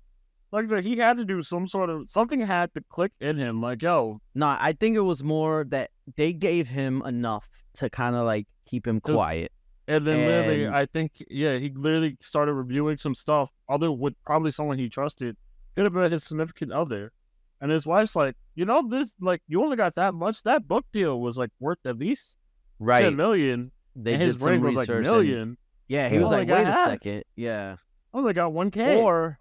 [SPEAKER 2] Like I said, he had to do something had to click in him. Like, yo.
[SPEAKER 3] No, I think it was more that they gave him enough to kind of like keep him quiet.
[SPEAKER 2] And then literally, I think, he literally started reviewing some stuff other with probably someone he trusted. Could have been his significant other. And his wife's like, this, like, you only got that much. That book deal was like worth at least 10 million.
[SPEAKER 3] And
[SPEAKER 2] his brain was like million.
[SPEAKER 3] He was like, wait a second. Yeah.
[SPEAKER 2] I only got 1K.
[SPEAKER 3] Or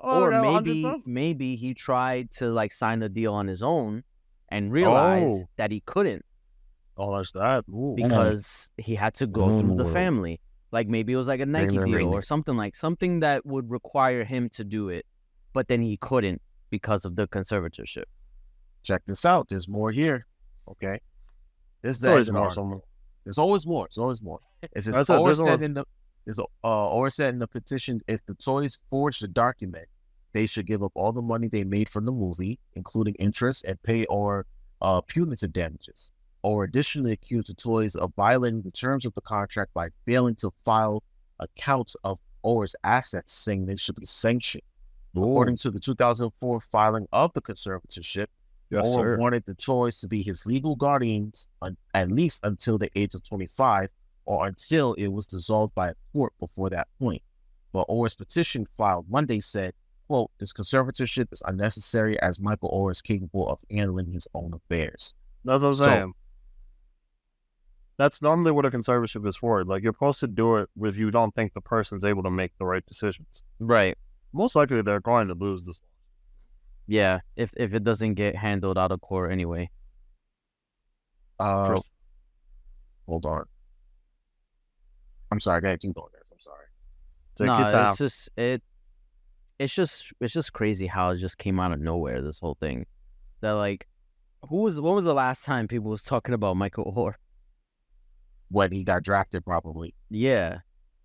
[SPEAKER 3] maybe he tried to like sign a deal on his own and realized that he couldn't.
[SPEAKER 2] Oh, that's that. Ooh.
[SPEAKER 3] Because he had to go through the family. Like maybe it was like a Nike deal or something that would require him to do it, but then he couldn't because of the conservatorship.
[SPEAKER 1] Check this out. There's more here. Okay. There's
[SPEAKER 2] always more.
[SPEAKER 1] There's always more. It says Orr said in the petition, if the toys forged the document, they should give up all the money they made from the movie, including interest, and pay Orr punitive damages. Or additionally accused the toys of violating the terms of the contract by failing to file accounts of Orr's assets, saying they should be sanctioned. According to the 2004 filing of the conservatorship, Orr wanted the toys to be his legal guardians at least until the age of 25, or until it was dissolved by a court before that point. But Orr's petition filed Monday said, quote, this conservatorship is unnecessary as Michael Orr is capable of handling his own affairs.
[SPEAKER 2] That's what I'm saying. That's normally what a conservatorship is for. Like, you're supposed to do it if you don't think the person's able to make the right decisions.
[SPEAKER 3] Right.
[SPEAKER 2] Most likely they're going to lose this.
[SPEAKER 3] Yeah, if it doesn't get handled out of court anyway.
[SPEAKER 1] Hold on. I'm sorry, I gotta keep going, guys. I'm sorry.
[SPEAKER 2] Take your time.
[SPEAKER 3] It's just crazy how it just came out of nowhere, this whole thing. That like when was the last time people was talking about Michael Orr?
[SPEAKER 1] When he got drafted, probably.
[SPEAKER 3] Yeah.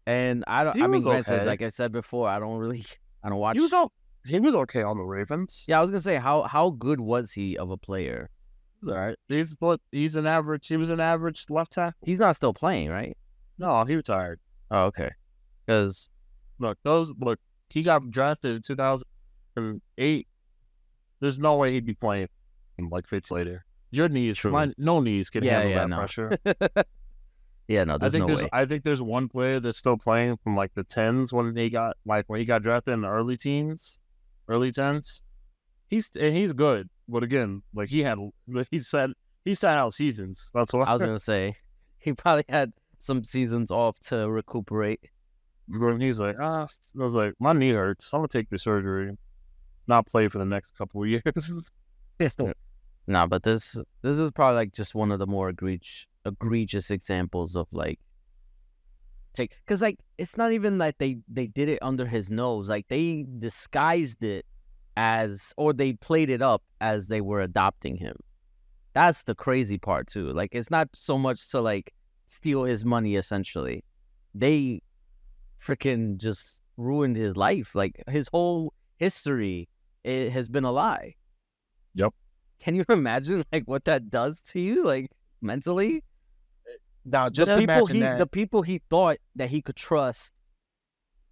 [SPEAKER 3] And granted, like I said before, I don't watch.
[SPEAKER 2] He was okay on the Ravens.
[SPEAKER 3] Yeah, I was gonna say how good was he of a player?
[SPEAKER 2] All right. He was an average left tackle.
[SPEAKER 3] He's not still playing, right?
[SPEAKER 2] No, he retired.
[SPEAKER 3] Oh, okay. Because
[SPEAKER 2] look. He got drafted in 2008. There's no way he'd be playing like Fitz later. Your knees, no knees can handle that pressure.
[SPEAKER 3] Yeah, no, there's no way.
[SPEAKER 2] I think there's one player that's still playing from like the 10s when he got drafted in the early 10s. He's good, but again, like he sat out seasons. That's what
[SPEAKER 3] I was gonna say. He probably had some seasons off to recuperate.
[SPEAKER 2] He's like, I was like, my knee hurts. I'm gonna take the surgery, not play for the next couple of years.
[SPEAKER 3] Nah, but this is probably like just one of the more egregious examples of like because like it's not even that they did it under his nose. Like they disguised it or they played it up as they were adopting him. That's the crazy part too. Like it's not so much to like steal his money. Essentially, they freaking just ruined his life. Like his whole history, it has been a lie.
[SPEAKER 2] Yep.
[SPEAKER 3] Can you imagine like what that does to you, like mentally?
[SPEAKER 1] Now, just imagine that
[SPEAKER 3] the people he thought that he could trust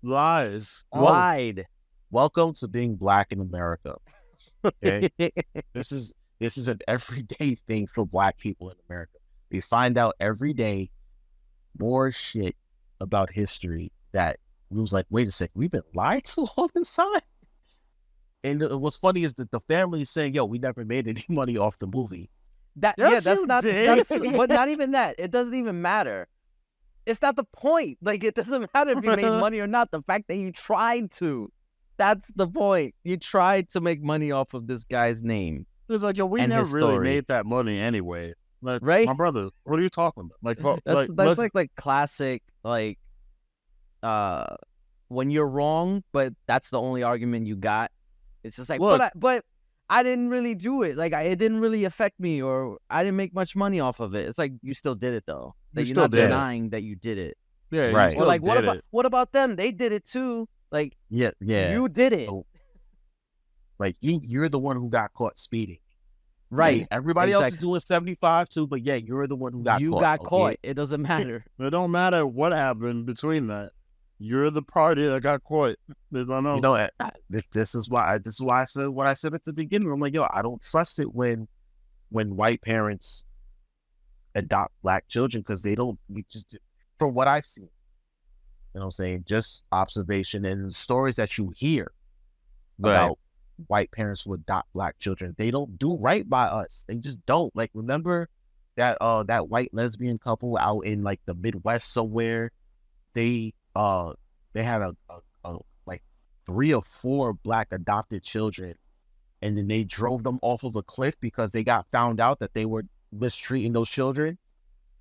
[SPEAKER 2] lied.
[SPEAKER 1] Welcome to being Black in America. Okay, this is an everyday thing for Black people in America. We find out every day more shit about history that we was like, wait a second, we've been lied to all this time. And what's funny is that the family is saying, yo, we never made any money off the movie.
[SPEAKER 3] But not even that. It doesn't even matter. It's not the point. Like, it doesn't matter if you made money or not. The fact that you tried to. That's the point. You tried to make money off of this guy's name.
[SPEAKER 2] It's like, yo, we never really made that money anyway. Like,
[SPEAKER 3] right?
[SPEAKER 2] My brother, what are you talking about? Like,
[SPEAKER 3] that's like classic, like, when you're wrong, but that's the only argument you got. It's just like, but I didn't really do it. Like, it didn't really affect me, or I didn't make much money off of it. It's like, you still did it, though. You're not denying that you did it.
[SPEAKER 2] Yeah,
[SPEAKER 1] right.
[SPEAKER 3] Or like, what about them? They did it too. Like,
[SPEAKER 1] yeah,
[SPEAKER 3] you did it.
[SPEAKER 1] Like, you're the one who got caught speeding.
[SPEAKER 3] Right.
[SPEAKER 1] Like, everybody else is doing 75 too, but yeah, you're the one who got caught.
[SPEAKER 3] You got caught. It doesn't matter.
[SPEAKER 2] It don't matter what happened between that. You're the party that got caught. There's nothing else.
[SPEAKER 1] You know, this is why I said what I said at the beginning. I'm like, yo, I don't trust it when white parents adopt Black children, because they don't. Just from what I've seen, you know what I'm saying, just observation and stories that you hear about white parents who adopt Black children. They don't do right by us. They just don't. Like, remember that white lesbian couple out in like the Midwest somewhere? They had a like 3 or 4 Black adopted children, and then they drove them off of a cliff because they got found out that they were mistreating those children.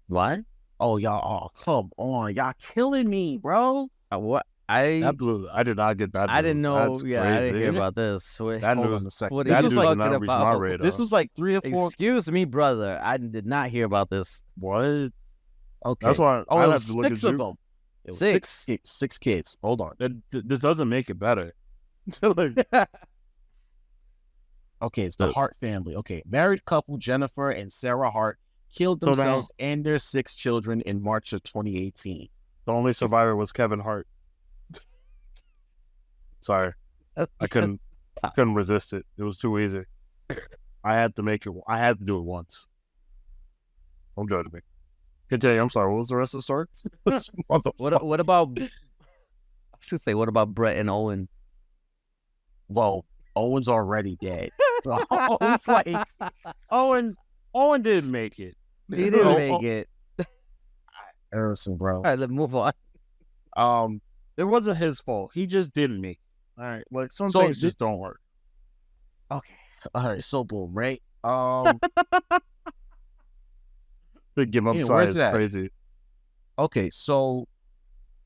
[SPEAKER 3] What?
[SPEAKER 1] Oh, y'all! Oh, come on! Y'all killing me, bro.
[SPEAKER 3] What?
[SPEAKER 2] I did not get that.
[SPEAKER 3] I didn't know.
[SPEAKER 2] That's
[SPEAKER 3] yeah,
[SPEAKER 2] crazy.
[SPEAKER 3] I didn't hear about this.
[SPEAKER 2] That news in a second.
[SPEAKER 3] What
[SPEAKER 2] That
[SPEAKER 3] is
[SPEAKER 2] news
[SPEAKER 3] talking
[SPEAKER 2] did not reach my
[SPEAKER 3] about?
[SPEAKER 2] radar.
[SPEAKER 1] This was like 3 or 4.
[SPEAKER 3] Excuse me, brother. I did not hear about this.
[SPEAKER 2] What?
[SPEAKER 1] Okay.
[SPEAKER 2] That's why.
[SPEAKER 1] Oh,
[SPEAKER 2] I
[SPEAKER 1] it
[SPEAKER 2] have
[SPEAKER 1] was
[SPEAKER 2] to look
[SPEAKER 1] 6
[SPEAKER 2] at
[SPEAKER 1] of them. It was
[SPEAKER 3] Six.
[SPEAKER 1] 6 kids. Hold on.
[SPEAKER 2] This doesn't make it better.
[SPEAKER 1] Okay, it's the Hart family. Okay, married couple Jennifer and Sarah Hart killed themselves and their 6 children in March of 2018.
[SPEAKER 2] The only survivor was Kevin Hart. Sorry, I couldn't resist it. It was too easy. I had to make it. I had to do it once. Don't judge me. Continue. I'm sorry. What was the rest of the story?
[SPEAKER 3] What about? I was gonna say, what about Brett and Owen?
[SPEAKER 1] Well, Owen's already dead. So it's like
[SPEAKER 2] Owen didn't make it.
[SPEAKER 3] He didn't make it.
[SPEAKER 1] Listen, bro.
[SPEAKER 3] All right, let's move on.
[SPEAKER 2] It wasn't his fault. He just didn't make it. All right, like some things just don't work.
[SPEAKER 1] Okay. All right. So boom, right?
[SPEAKER 2] Big give up side is crazy.
[SPEAKER 1] Okay, so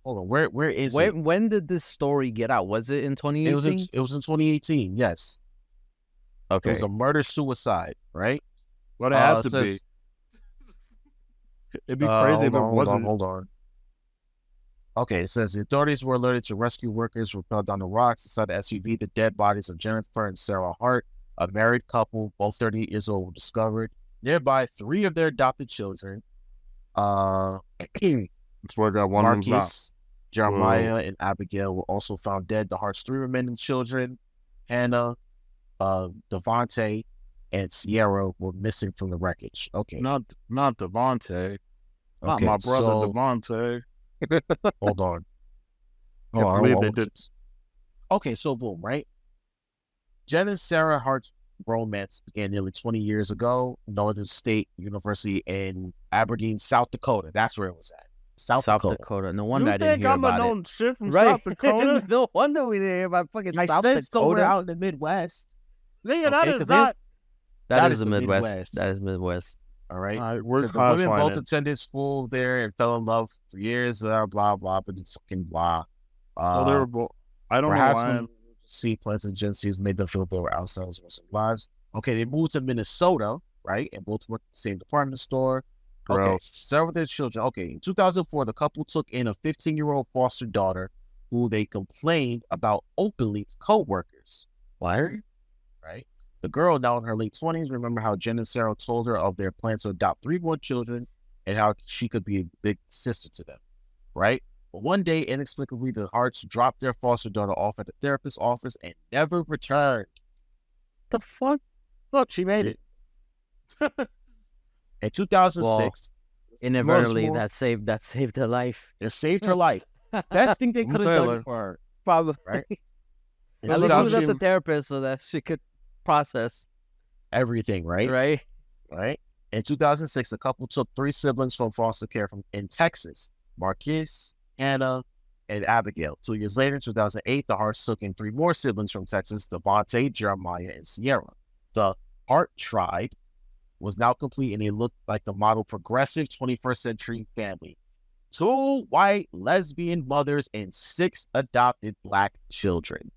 [SPEAKER 1] hold on. Where is it?
[SPEAKER 3] When did this story get out? Was it in 2018?
[SPEAKER 1] It was in 2018. Yes.
[SPEAKER 3] Okay.
[SPEAKER 1] It was a murder-suicide, right?
[SPEAKER 2] What it had to be. It'd be crazy if it wasn't.
[SPEAKER 1] Hold on. Okay, it says the authorities were alerted to rescue workers rappelled down the rocks inside the SUV. The dead bodies of Jennifer and Sarah Hart, a married couple, both 38 years old, were discovered. Nearby, 3 of their adopted children.
[SPEAKER 2] That's where I got one
[SPEAKER 1] Marcus, Jeremiah and Abigail were also found dead. The Hart's 3 remaining children, Hannah, Devontae, and Sierra, were missing from the wreckage. Okay.
[SPEAKER 2] Not Devontae. Not
[SPEAKER 1] Okay,
[SPEAKER 2] my brother
[SPEAKER 1] so-
[SPEAKER 2] Devontae.
[SPEAKER 1] Hold on.
[SPEAKER 2] Can't believe they did.
[SPEAKER 1] Okay, so boom, right? Jen and Sarah Hart's romance began nearly 20 years ago. Northern State University in Aberdeen, South Dakota. That's where it was at. South Dakota.
[SPEAKER 3] No wonder I didn't hear
[SPEAKER 2] I'm
[SPEAKER 3] about
[SPEAKER 2] known
[SPEAKER 3] it.
[SPEAKER 2] shit from
[SPEAKER 3] Right.
[SPEAKER 2] South Dakota?
[SPEAKER 3] No wonder we didn't hear about fucking
[SPEAKER 1] I
[SPEAKER 3] South
[SPEAKER 1] said somewhere
[SPEAKER 3] Dakota.
[SPEAKER 1] out in the Midwest.
[SPEAKER 2] Nigga, that
[SPEAKER 1] Okay,
[SPEAKER 2] is
[SPEAKER 1] 'cause
[SPEAKER 2] not.
[SPEAKER 3] That is the Midwest. That is Midwest.
[SPEAKER 1] All right.
[SPEAKER 2] All right, we're
[SPEAKER 1] So the women both
[SPEAKER 2] clarifying it.
[SPEAKER 1] attended school there and fell in love for years. Blah blah, but it's fucking blah.
[SPEAKER 2] Well, they were both. I don't know
[SPEAKER 1] Perhaps
[SPEAKER 2] why.
[SPEAKER 1] when sea plants and agencies made them feel they were outsiders of their lives. Okay, they moved to Minnesota, right? And both worked at the same department store. Okay,
[SPEAKER 2] Gross.
[SPEAKER 1] several of their children. Okay, in 2004, the couple took in a 15-year-old foster daughter who they complained about openly to co-workers.
[SPEAKER 3] What?
[SPEAKER 1] Right? The girl, now in her late 20s, remember how Jen and Sarah told her of their plans to adopt 3 more children and how she could be a big sister to them, right? But one day, inexplicably, the Harts dropped their foster daughter off at the therapist's office and never returned.
[SPEAKER 3] The fuck?
[SPEAKER 2] Look, she made it.
[SPEAKER 1] In 2006,
[SPEAKER 3] Inadvertently,
[SPEAKER 2] more.
[SPEAKER 3] that saved her life.
[SPEAKER 1] it saved her life. Best thing they
[SPEAKER 2] I'm
[SPEAKER 1] could have
[SPEAKER 2] saying,
[SPEAKER 1] done
[SPEAKER 2] like-
[SPEAKER 1] for her.
[SPEAKER 3] Probably.
[SPEAKER 1] Right? In
[SPEAKER 3] At least she was at
[SPEAKER 1] 2000
[SPEAKER 3] the therapist so that she could process.
[SPEAKER 1] everything, right?
[SPEAKER 3] Right?
[SPEAKER 1] In 2006, the couple took 3 siblings from foster care in Texas: Marquise, Hannah, and Abigail. 2 years later, in 2008, the Harts took in 3 more siblings from Texas: Devontae, Jeremiah, and Sierra. The Hart tribe was now complete, and they looked like the model progressive 21st century family: 2 white lesbian mothers and 6 adopted Black children.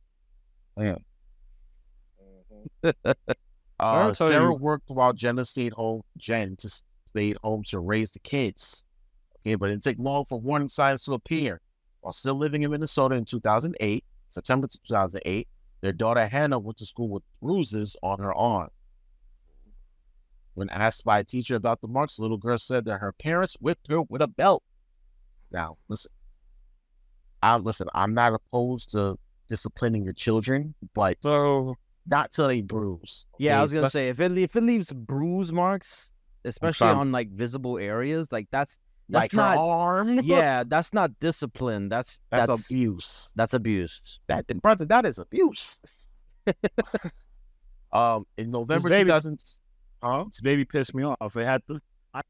[SPEAKER 2] I'll tell
[SPEAKER 1] Sarah
[SPEAKER 2] you-
[SPEAKER 1] worked while Jen stayed home to raise the kids. Okay, but it didn't take long for warning signs to appear. While still living in Minnesota in 2008, September 2008, their daughter Hannah went to school with bruises on her arm. When asked by a teacher about the marks, the little girl said that her parents whipped her with a belt. Now, listen, I'm not opposed to disciplining your children, but
[SPEAKER 2] So
[SPEAKER 1] not till they bruise.
[SPEAKER 3] Yeah, I
[SPEAKER 1] okay?
[SPEAKER 3] was gonna
[SPEAKER 1] Especially-
[SPEAKER 3] say if it leaves bruise marks, especially
[SPEAKER 1] trying-
[SPEAKER 3] on like visible areas, like that's
[SPEAKER 1] like her
[SPEAKER 3] not
[SPEAKER 1] arm.
[SPEAKER 3] yeah, that's not discipline. That's
[SPEAKER 1] abuse.
[SPEAKER 3] That's abuse.
[SPEAKER 1] That is abuse. In November
[SPEAKER 2] baby-
[SPEAKER 1] 2000,
[SPEAKER 2] this baby pissed me off. It had to.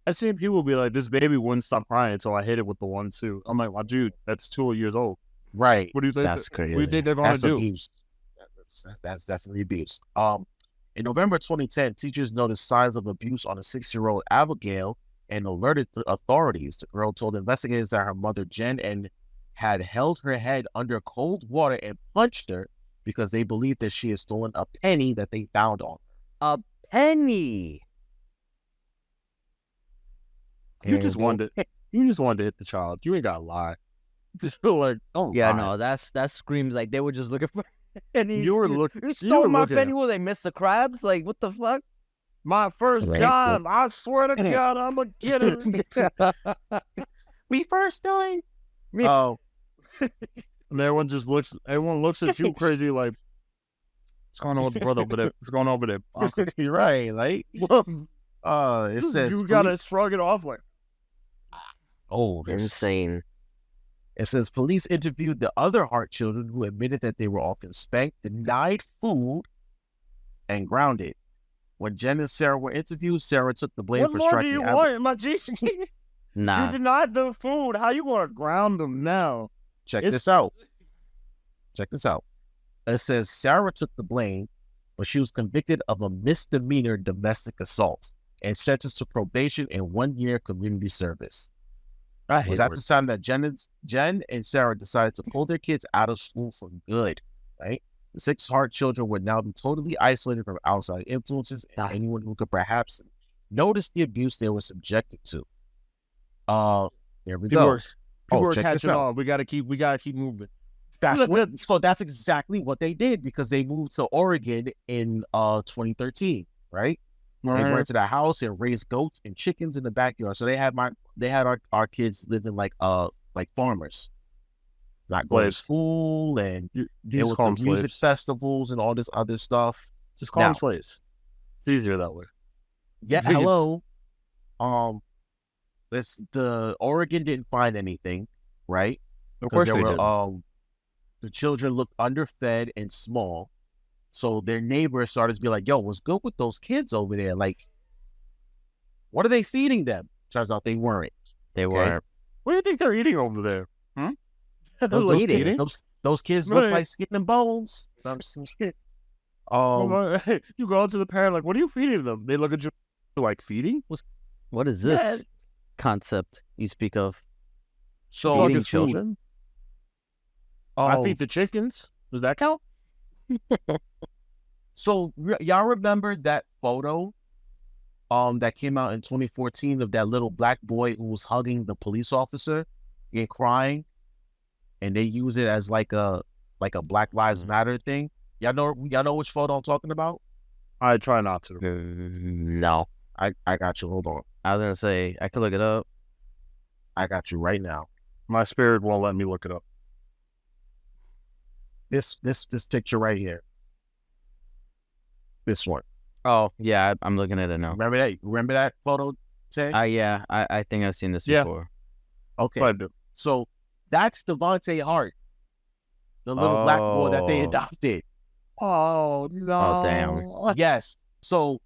[SPEAKER 2] I seen people be like, "This baby wouldn't stop crying until I hit it with the 1-2." I'm like, "Well, dude, that's 2 years old.
[SPEAKER 1] right?
[SPEAKER 2] What do you think?
[SPEAKER 3] That's
[SPEAKER 2] What do you
[SPEAKER 3] crazy.
[SPEAKER 2] think they're gonna
[SPEAKER 1] That's
[SPEAKER 2] do?"
[SPEAKER 1] abuse. That's definitely abuse. In November 2010, teachers noticed signs of abuse on a 6-year-old Abigail and alerted the authorities. The girl told investigators that her mother Jen had held her head under cold water and punched her because they believed that she had stolen a penny that they found on her.
[SPEAKER 3] Penny.
[SPEAKER 2] You just
[SPEAKER 1] And-
[SPEAKER 2] wanted. You just wanted to hit the child. You ain't gotta lie. Just feel like, oh
[SPEAKER 3] Yeah,
[SPEAKER 2] lie.
[SPEAKER 3] no, that screams like they were just looking for pennies.
[SPEAKER 2] You were looking.
[SPEAKER 3] You
[SPEAKER 2] you
[SPEAKER 3] stole
[SPEAKER 2] were
[SPEAKER 3] my
[SPEAKER 2] looking
[SPEAKER 3] penny.
[SPEAKER 2] at-
[SPEAKER 3] Will they miss the crabs? Like what the fuck?
[SPEAKER 2] My first
[SPEAKER 1] Right.
[SPEAKER 2] time. I swear to God, I'm gonna get it.
[SPEAKER 3] We first doing.
[SPEAKER 1] Oh,
[SPEAKER 2] And everyone just looks. Everyone looks at you crazy like, what's going on with the brother over there? What's going on over there?
[SPEAKER 1] you're right. Like, it says
[SPEAKER 2] you gotta shrug it off like,
[SPEAKER 3] Insane.
[SPEAKER 1] It says police interviewed the other Hart children who admitted that they were often spanked, denied food, and grounded. When Jen and Sarah were interviewed, Sarah took the blame
[SPEAKER 2] what
[SPEAKER 1] for
[SPEAKER 2] more do
[SPEAKER 1] striking
[SPEAKER 2] you
[SPEAKER 1] Abigail.
[SPEAKER 2] want, my G?
[SPEAKER 3] Nah.
[SPEAKER 2] You denied the food. How you gonna ground them now?
[SPEAKER 1] Check
[SPEAKER 2] It's-
[SPEAKER 1] this out. Check this out. It says Sarah took the blame, but she was convicted of a misdemeanor domestic assault and sentenced to probation and 1 year community service. It was at this time that Jen and Sarah decided to pull their kids out of school for good, right? The 6 Hart children would now be totally isolated from outside influences and anyone who could perhaps notice the abuse they were subjected to. There we
[SPEAKER 2] People
[SPEAKER 1] go.
[SPEAKER 2] are, people are
[SPEAKER 1] check this
[SPEAKER 2] catching
[SPEAKER 1] out.
[SPEAKER 2] on. We gotta keep moving.
[SPEAKER 1] So that's exactly what they did because they moved to Oregon in 2013, right? They rented a house and raised goats and chickens in the backyard. So they had our kids living like farmers. not going to school, and it was to music festivals and all this other stuff.
[SPEAKER 2] Just call them slaves. It's easier that way.
[SPEAKER 1] Yeah, hello. The Oregon didn't find anything, right?
[SPEAKER 2] Of course they didn't.
[SPEAKER 1] The children looked underfed and small, so their neighbors started to be like, "Yo, what's good with those kids over there? Like, what are they feeding them?" Turns out they weren't.
[SPEAKER 3] They weren't.
[SPEAKER 2] What do you think they're eating over there?
[SPEAKER 1] Those kids look like skin and bones.
[SPEAKER 2] You go out to the parent like, "What are you feeding them?" They look at you like, "Feeding?
[SPEAKER 3] What is this concept you speak of?"
[SPEAKER 2] So feeding children. I feed the chickens. Does that count?
[SPEAKER 1] So y'all remember that photo that came out in 2014 of that little black boy who was hugging the police officer and crying, and they use it as like a Black Lives Matter thing? Y'all know which photo I'm talking about?
[SPEAKER 2] I try not to.
[SPEAKER 3] No.
[SPEAKER 1] I got you. Hold on.
[SPEAKER 3] I was gonna say I could look it up.
[SPEAKER 1] I got you right now.
[SPEAKER 2] My spirit won't let me look it up.
[SPEAKER 1] This picture right here. This one.
[SPEAKER 3] Oh yeah, I'm looking at it now.
[SPEAKER 1] Remember that photo, Tay?
[SPEAKER 3] Yeah, I think I've seen this before.
[SPEAKER 1] Okay. So that's Devontae Hart, the little black boy that they adopted.
[SPEAKER 2] Oh no!
[SPEAKER 3] Oh damn!
[SPEAKER 1] Yes. So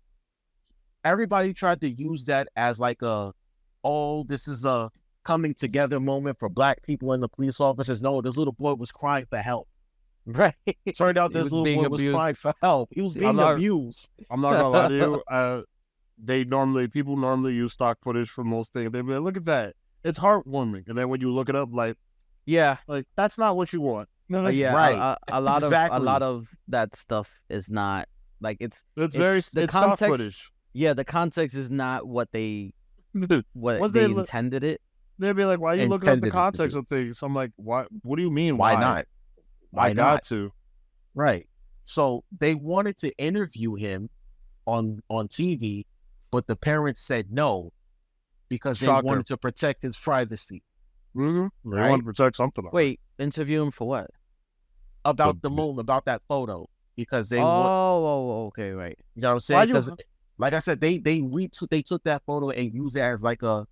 [SPEAKER 1] everybody tried to use that as like this is a coming together moment for black people and the police officers. No, this little boy was crying for help.
[SPEAKER 3] Right.
[SPEAKER 1] Turned out this little boy was crying for help. He was being abused.
[SPEAKER 2] I'm not gonna lie to you. People normally use stock footage for most things. They be like, "Look at that, it's heartwarming." And then when you look it up, like that's not what you want.
[SPEAKER 3] No, right. A lot of that stuff is not like it's context,
[SPEAKER 2] stock footage.
[SPEAKER 3] Yeah, the context is not what they intended it.
[SPEAKER 2] They'd be like, "Why are you looking up the context of things?" I'm like, "What? What do you mean?
[SPEAKER 1] Why not?
[SPEAKER 2] Why not to?"
[SPEAKER 1] Right. So they wanted to interview him on TV, but the parents said no because they wanted to protect his privacy.
[SPEAKER 2] Mm-hmm. They want to protect something.
[SPEAKER 3] Wait, interview him for what?
[SPEAKER 1] About the moment, about that photo, because they.
[SPEAKER 3] Okay, right.
[SPEAKER 1] You know what I'm saying? Because, like I said, they took that photo and used it as like a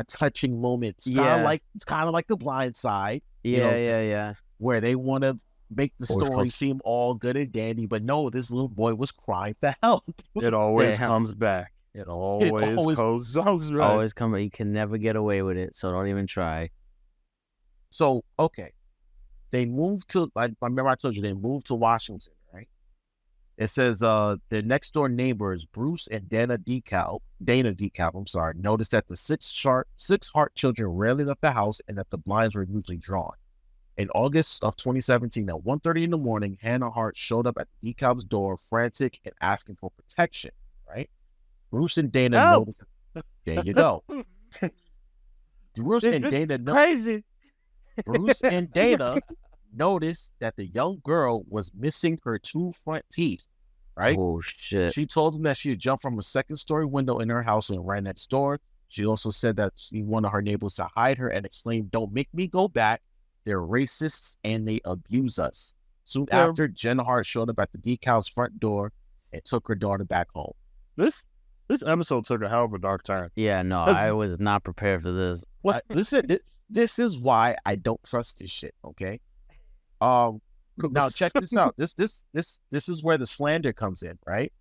[SPEAKER 1] touching moment. It's kind of like the Blind Side.
[SPEAKER 3] Yeah.
[SPEAKER 1] Where they want to make the story seem all good and dandy, but no, this little boy was crying for help.
[SPEAKER 2] It always comes back. It always comes right.
[SPEAKER 3] Always come. You can never get away with it, so don't even try.
[SPEAKER 1] So they moved to. I remember I told you they moved to Washington, right? It says their next door neighbors Bruce and Dana DeKalb. I'm sorry. Noticed that the six Hart children rarely left the house and that the blinds were usually drawn. In August of 2017, at 1:30 in the morning, Hannah Hart showed up at the DeKalb's door, frantic and asking for protection. Right? Bruce and Dana noticed. There you go. Bruce and Dana noticed that the young girl was missing her 2 front teeth. Right?
[SPEAKER 3] Oh shit!
[SPEAKER 1] She told them that she had jumped from a second-story window in her house and ran next door. She also said that she wanted her neighbors to hide her and exclaimed, "Don't make me go back. They're racists and they abuse us." Soon after, Jen Hart showed up at the DeKalb's front door and took her daughter back home.
[SPEAKER 2] This episode took a hell of a dark turn.
[SPEAKER 3] Yeah, no, I was not prepared for this.
[SPEAKER 1] Listen, this is why I don't trust this shit. Okay. Now check this out. This is where the slander comes in, right?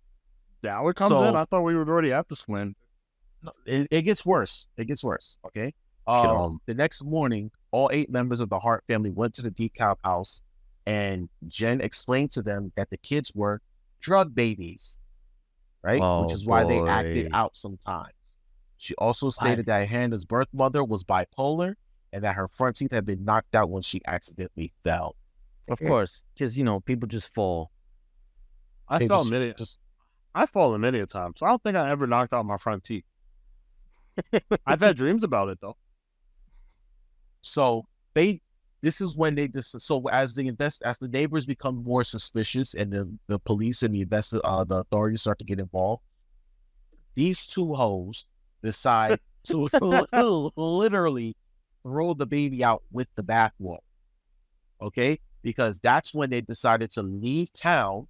[SPEAKER 2] Now it comes in. I thought we were already at the slander.
[SPEAKER 1] No, it gets worse. Okay. The next morning, all 8 members of the Hart family went to the DeKalb house, and Jen explained to them that the kids were drug babies, right? Which is why they acted out sometimes. She also stated that Hannah's birth mother was bipolar and that her front teeth had been knocked out when she accidentally fell.
[SPEAKER 3] Of course, because people just fall.
[SPEAKER 2] I fall many a time, so I don't think I ever knocked out my front teeth. I've had dreams about it though.
[SPEAKER 1] So this is when as the neighbors become more suspicious and the police and the authorities start to get involved, these 2 hoes decide to literally throw the baby out with the bathwater. Okay? Because that's when they decided to leave town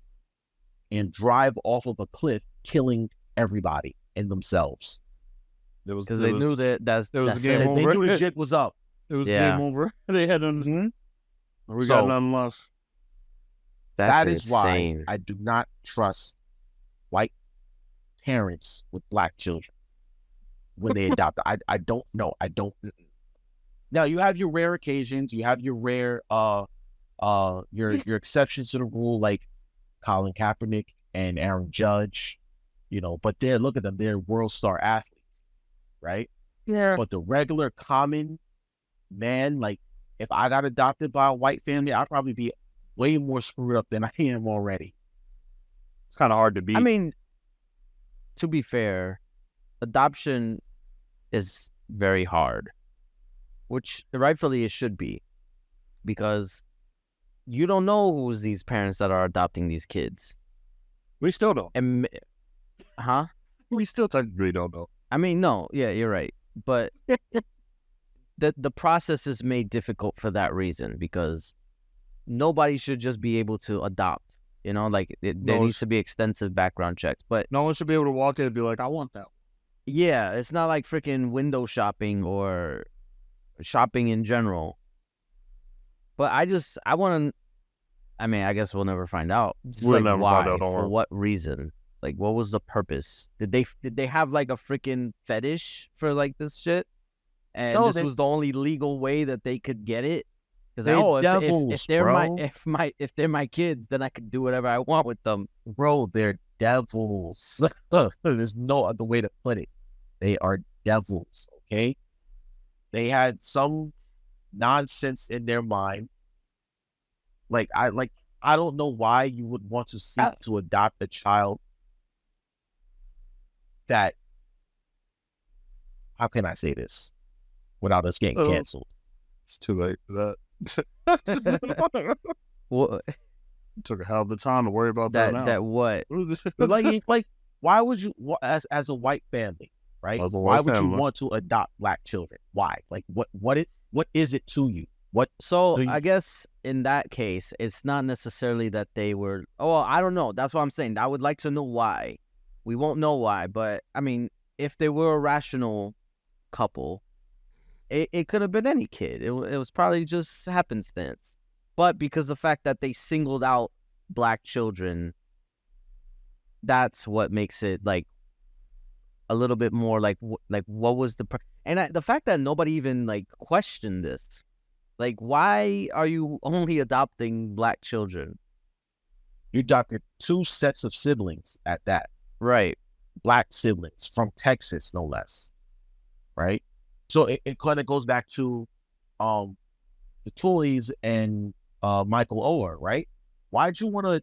[SPEAKER 1] and drive off of a cliff, killing everybody and themselves.
[SPEAKER 3] Because they knew that that's
[SPEAKER 2] a game over.
[SPEAKER 1] They knew the jig was up.
[SPEAKER 2] It was game over. They had we got nothing left.
[SPEAKER 1] That is why I do not trust white parents with black children when they adopt. I don't know. I don't. Now you have your rare occasions. You have your rare your exceptions to the rule, like Colin Kaepernick and Aaron Judge. But look at them. They're world star athletes, right?
[SPEAKER 3] Yeah.
[SPEAKER 1] But the regular common man, like if I got adopted by a white family, I'd probably be way more screwed up than I am already.
[SPEAKER 2] It's kind of hard to beat.
[SPEAKER 3] I mean, to be fair, adoption is very hard, which rightfully it should be, because you don't know who's these parents that are adopting these kids.
[SPEAKER 2] We still don't. We still technically don't know.
[SPEAKER 3] I mean, no, yeah, you're right. But the process is made difficult for that reason, because nobody should just be able to adopt. There needs to be extensive background checks. But
[SPEAKER 2] no one should be able to walk in and be like, I want that.
[SPEAKER 3] Yeah, it's not like freaking window shopping or shopping in general. But I want to. I mean, I guess we'll never find out.
[SPEAKER 2] We'll never find out.
[SPEAKER 3] For what reason? Like, what was the purpose? Did they have like a freaking fetish for like this shit? And this was the only legal way that they could get it? Because if they're my kids, then I could do whatever I want with them.
[SPEAKER 1] Bro, they're devils. There's no other way to put it. They are devils. Okay, they had some nonsense in their mind. I don't know why you would want to seek to adopt a child that. How can I say this without us getting canceled?
[SPEAKER 2] It's too late for that.
[SPEAKER 3] What?
[SPEAKER 2] Took a hell of a time to worry about that now.
[SPEAKER 3] That what?
[SPEAKER 1] like why would you, as a white family, right? Why would you want to adopt black children? Why? Like what is it to you?
[SPEAKER 3] I guess in that case, it's not necessarily that they were. Oh, well, I don't know. That's what I'm saying. I would like to know why. We won't know why, but I mean, if they were a rational couple, it could have been any kid. It was probably just happenstance. But because the fact that they singled out black children, that's what makes it like a little bit more like what was the the fact that nobody even like questioned this. Like, why are you only adopting black children?
[SPEAKER 1] You adopted 2 sets of siblings at that.
[SPEAKER 3] Right.
[SPEAKER 1] Black siblings from Texas, no less. Right? So it kind of goes back to the Toys and Michael Oher, right? Why'd you want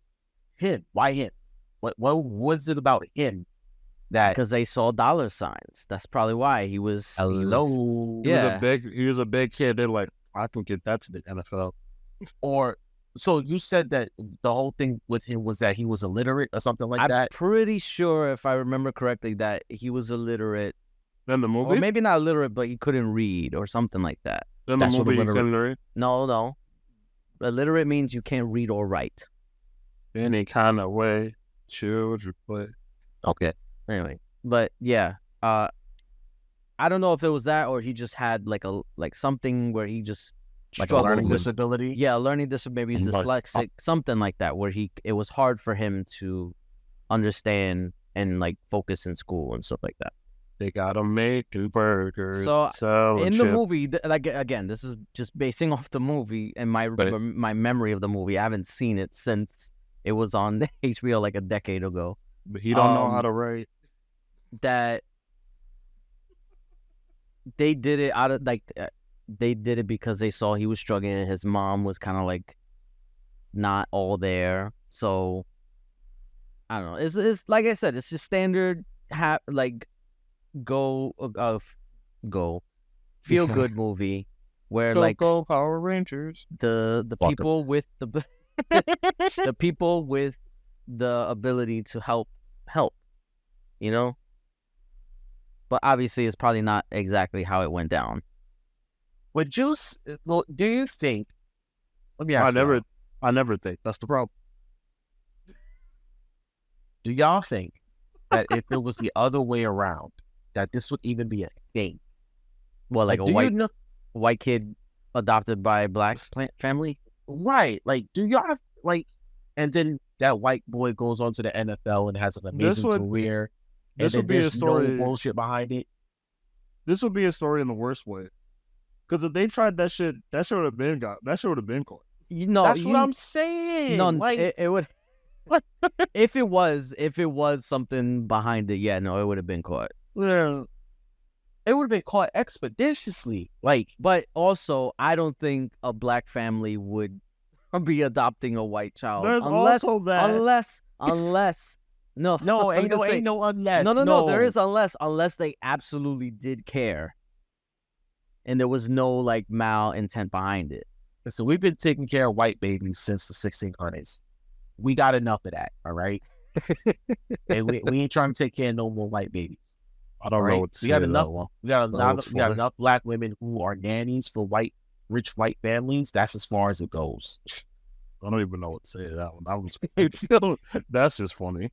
[SPEAKER 1] him? Why him? What was it about him that?
[SPEAKER 3] Because they saw dollar signs. That's probably why he was.
[SPEAKER 1] Hello.
[SPEAKER 2] He was a big kid. They're like, I can get that to the NFL.
[SPEAKER 1] So you said that the whole thing with him was that he was illiterate or something like that?
[SPEAKER 3] I'm pretty sure, if I remember correctly, that he was illiterate.
[SPEAKER 2] In the movie?
[SPEAKER 3] Or maybe not illiterate, but he couldn't read or something like that.
[SPEAKER 2] In the movie, he couldn't read?
[SPEAKER 3] No. Illiterate means you can't read or write.
[SPEAKER 2] Any kind of way. Children play.
[SPEAKER 3] Okay. Anyway, but yeah. I don't know if it was that or he just had like something where he just
[SPEAKER 1] like a learning disability.
[SPEAKER 3] Yeah, learning disability. Maybe he's dyslexic, something like that, where it was hard for him to understand and like focus in school and stuff like that.
[SPEAKER 2] They gotta make burgers.
[SPEAKER 3] So in the movie, like again, this is just basing off the movie and my memory of the movie. I haven't seen it since it was on HBO like a decade ago.
[SPEAKER 2] But he don't know how to write.
[SPEAKER 3] That they did it out of they did it because they saw he was struggling and his mom was kind of like not all there. So I don't know. It's like I said, it's just standard go feel good movie where
[SPEAKER 2] go Power Rangers.
[SPEAKER 3] The people with the people with the ability to help, but obviously it's probably not exactly how it went down.
[SPEAKER 1] Would you? Do you think? Let me ask you.
[SPEAKER 2] I never think that's the problem.
[SPEAKER 1] Do y'all think that if it was the other way around, that this would even be a thing?
[SPEAKER 3] Well, like a white kid adopted by a black family?
[SPEAKER 1] Right. Like, do y'all have, like, and then that white boy goes on to the NFL and has an amazing career.
[SPEAKER 2] This would be a story.
[SPEAKER 1] No bullshit behind it.
[SPEAKER 2] This would be a story in the worst way. Because if they tried that shit, that shit would have been caught.
[SPEAKER 1] That's what I'm saying.
[SPEAKER 3] No, like, it would. if it was something behind it, yeah, no, it would have been caught.
[SPEAKER 1] Yeah. It would have been caught expeditiously. Like,
[SPEAKER 3] but also, I don't think a black family would be adopting a white child.
[SPEAKER 2] There's also that.
[SPEAKER 3] Unless. No,
[SPEAKER 1] ain't no unless.
[SPEAKER 3] No, there is unless they absolutely did care. And there was no, like, malintent behind it.
[SPEAKER 1] So we've been taking care of white babies since the 1600s. We got enough of that, all right? And we ain't trying to take care of no more white babies.
[SPEAKER 2] I don't know what to say.
[SPEAKER 1] We got enough black women who are nannies for rich white families. That's as far as it goes.
[SPEAKER 2] I don't even know what to say to that one. That's just funny.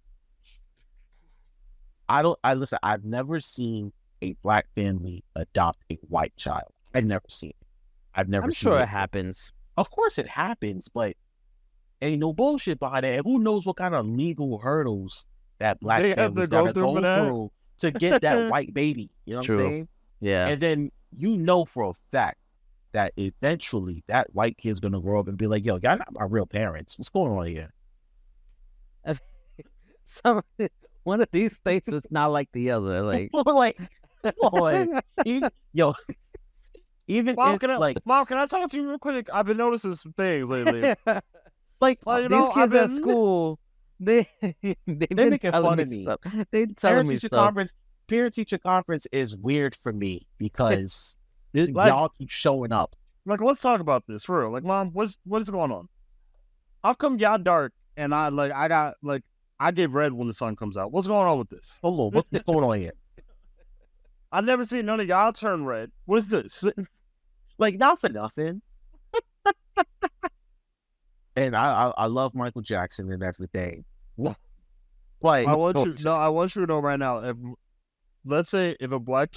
[SPEAKER 1] Listen, I've never seen a black family adopt a white child. I've never seen it. I'm
[SPEAKER 3] sure it happens.
[SPEAKER 1] Of course it happens, but ain't no bullshit behind it. And who knows what kind of legal hurdles that black families gotta go through to get that white baby. You know what I'm saying?
[SPEAKER 3] Yeah.
[SPEAKER 1] And then you know for a fact that eventually that white kid's gonna grow up and be like, yo, y'all not my real parents. What's going on here?
[SPEAKER 3] One of these things is not like the other. Like,
[SPEAKER 1] yo, even
[SPEAKER 2] Mom,
[SPEAKER 1] if,
[SPEAKER 2] Mom, can I talk to you real quick? I've been noticing some things lately.
[SPEAKER 3] These kids at school, they've been
[SPEAKER 1] making fun of me.
[SPEAKER 3] Stuff. They telling me stuff.
[SPEAKER 1] Parent-teacher conference is weird for me because y'all keep showing up.
[SPEAKER 2] Like, let's talk about this for real. Like, Mom, what is going on? How come y'all dark and I get red when the sun comes out? What's going on with this?
[SPEAKER 1] Hold on, what's going on here?
[SPEAKER 2] I've never seen none of y'all turn red. What is this?
[SPEAKER 1] Like, not for nothing. And I love Michael Jackson and everything. But
[SPEAKER 2] I want you to know right now, let's say if a black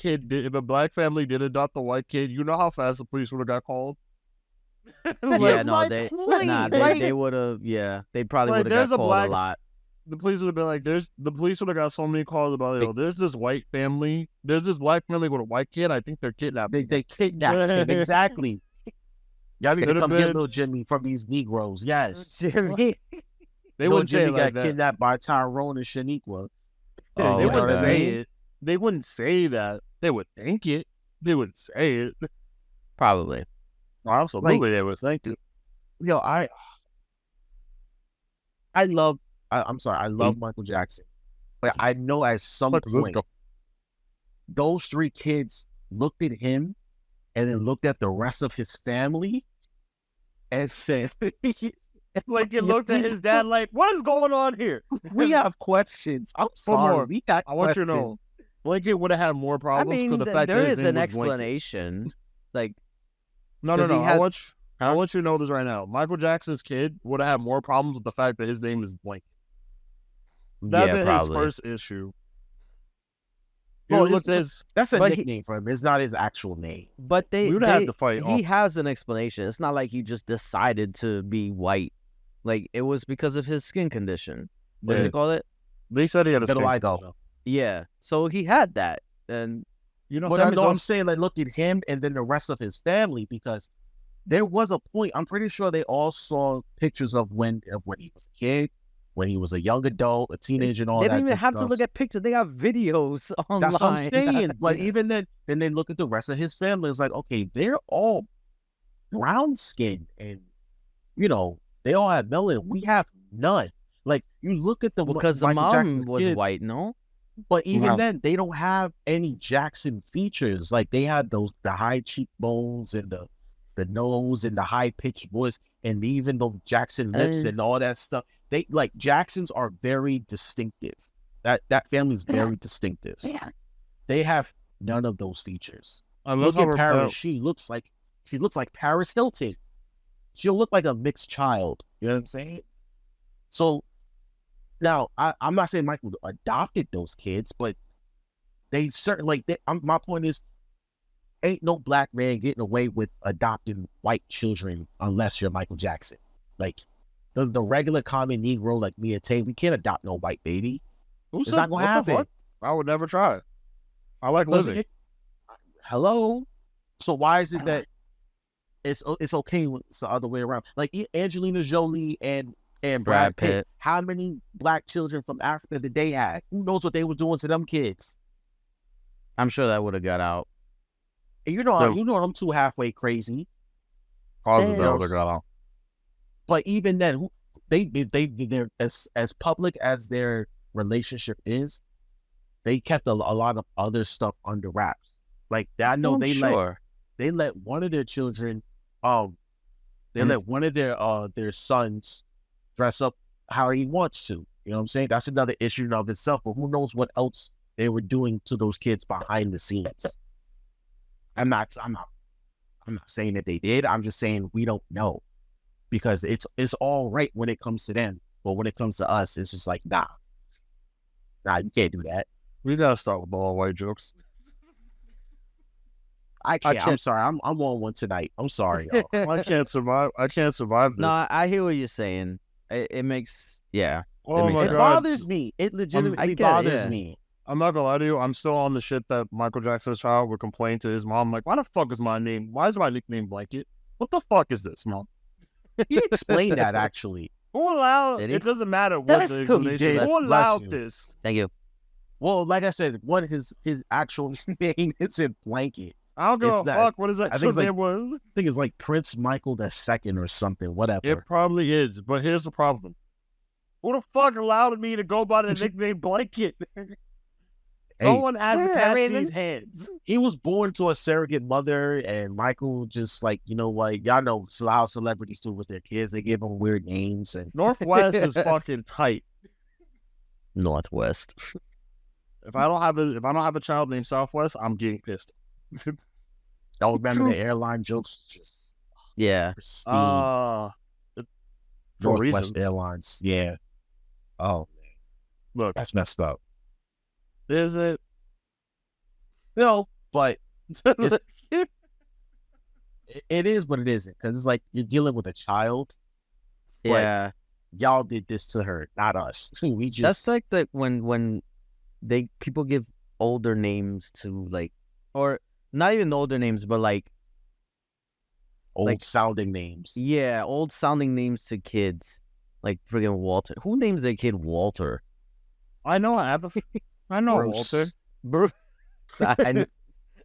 [SPEAKER 2] family did adopt a white kid, you know how fast the police would have got called?
[SPEAKER 3] They would have, they probably would have got called a lot.
[SPEAKER 2] The police would have been like, the police would have got so many calls about, there's this black family with a white kid. I think they're kidnapped.
[SPEAKER 1] They kidnapped him, exactly. Y'all need to come get little Jimmy from these Negroes. Yes.
[SPEAKER 3] Jimmy.
[SPEAKER 2] They wouldn't say it
[SPEAKER 1] Jimmy
[SPEAKER 2] like
[SPEAKER 1] got kidnapped by Tyrone and Shaniqua.
[SPEAKER 2] Oh, they wouldn't say it. They wouldn't say that. They would think it. They wouldn't say it.
[SPEAKER 3] Probably.
[SPEAKER 2] Absolutely, they would think it.
[SPEAKER 1] Yo, I love Michael Jackson. But I know at some point, those three kids looked at him and then looked at the rest of his family and said,
[SPEAKER 2] like, he looked at his dad like, what is going on here?
[SPEAKER 1] We have questions. I'm sorry. We got
[SPEAKER 2] I want you to know, Blanket would have had more problems because the fact
[SPEAKER 3] there is an explanation. Like,
[SPEAKER 2] no. I want you to know this right now. Michael Jackson's kid would have had more problems with the fact that his name is Blanket. That'd been his first issue.
[SPEAKER 1] Well, that's a nickname for him. It's not his actual name.
[SPEAKER 3] But
[SPEAKER 2] we would have to fight.
[SPEAKER 3] He has an explanation. It's not like he just decided to be white. Like, it was because of his skin condition. What does he call it?
[SPEAKER 2] They said he had a
[SPEAKER 1] vitiligo.
[SPEAKER 3] Yeah. So he had that. And
[SPEAKER 1] but I'm saying, like, look at him and then the rest of his family, because there was a point, I'm pretty sure they all saw pictures of when he was a kid, when he was a young adult, a teenager, and all that.
[SPEAKER 3] They didn't even have to look at pictures. They got videos online.
[SPEAKER 1] That's what I'm saying. But even then they look at the rest of his family. It's like, okay, they're all brown skinned and, they all have melanin. We have none. Like, you look at
[SPEAKER 3] because the mom was kids, white, no?
[SPEAKER 1] But even then, they don't have any Jackson features. Like, they have the high cheekbones and the nose and the high pitched voice and even the Jackson lips and all that stuff. They Jacksons are very distinctive. That family's very distinctive.
[SPEAKER 3] Yeah.
[SPEAKER 1] They have none of those features.
[SPEAKER 2] Look
[SPEAKER 1] at Paris. She looks like She looks like Paris Hilton. She'll look like a mixed child. You know what I'm saying? So now I'm not saying Michael adopted those kids, but they certainly my point is, ain't no black man getting away with adopting white children unless you're Michael Jackson. Like the regular common Negro like me and Tay, we can't adopt no white baby. It's not gonna happen.
[SPEAKER 2] I would never try it. I like living.
[SPEAKER 1] Hello. So why is it that it's okay when it's the other way around? Like Angelina Jolie and Brad Pitt. How many black children from Africa did they have? Who knows what they were doing to them kids?
[SPEAKER 3] I'm sure that would have got out.
[SPEAKER 1] And you know I'm too halfway crazy.
[SPEAKER 2] Positive that would have got out.
[SPEAKER 1] But even then, they're as public as their relationship is, they kept a lot of other stuff under wraps. Like I know they let one of their children, let one of their sons dress up how he wants to. You know what I'm saying? That's another issue in of itself. But who knows what else they were doing to those kids behind the scenes? I'm not saying that they did. I'm just saying we don't know, because it's all right when it comes to them, but when it comes to us, it's just like nah, you can't do that.
[SPEAKER 2] We gotta start with all white jokes.
[SPEAKER 1] I can't. I'm sorry. I'm on one tonight. I'm sorry, y'all.
[SPEAKER 2] I can't survive this.
[SPEAKER 3] No, I hear what you're saying. It makes
[SPEAKER 2] Oh my
[SPEAKER 1] It
[SPEAKER 2] God.
[SPEAKER 1] bothers me. It legitimately bothers me.
[SPEAKER 2] I'm not gonna lie to you. I'm still on the shit that Michael Jackson's child would complain to his mom, like, why the fuck is my name? Why is my nickname Blanket? What the fuck is this, mom?
[SPEAKER 1] He explained that actually.
[SPEAKER 2] Who allowed? It doesn't matter what the explanation. Who allowed this?
[SPEAKER 3] Thank you.
[SPEAKER 1] Well, like I said, his actual name isn't Blanket.
[SPEAKER 2] I don't give a fuck. What is that? I think
[SPEAKER 1] it's like Prince Michael II or something. Whatever.
[SPEAKER 2] It probably is, but here's the problem. Who the fuck allowed me to go by the nickname Blanket? Someone has to pass these hands.
[SPEAKER 1] He was born to a surrogate mother, and Michael just like, you know what? Y'all know how celebrities do with their kids. They give them weird names. And
[SPEAKER 2] Northwest is fucking tight.
[SPEAKER 3] Northwest.
[SPEAKER 2] If I don't have a child named Southwest, I'm getting pissed.
[SPEAKER 1] Don't remember the airline jokes. Just pristine. Northwest Airlines. Yeah. Oh man.
[SPEAKER 2] Look,
[SPEAKER 1] that's messed up.
[SPEAKER 2] Is it?
[SPEAKER 1] No, but it is, but it isn't, because it's like you're dealing with a child.
[SPEAKER 3] Yeah,
[SPEAKER 1] y'all did this to her, not us. We just
[SPEAKER 3] that's like the when people give older names to like, or not even older names, but like
[SPEAKER 1] old sounding names.
[SPEAKER 3] Yeah, old sounding names to kids, like friggin' Walter. Who names their kid Walter?
[SPEAKER 2] I know. I know Walter.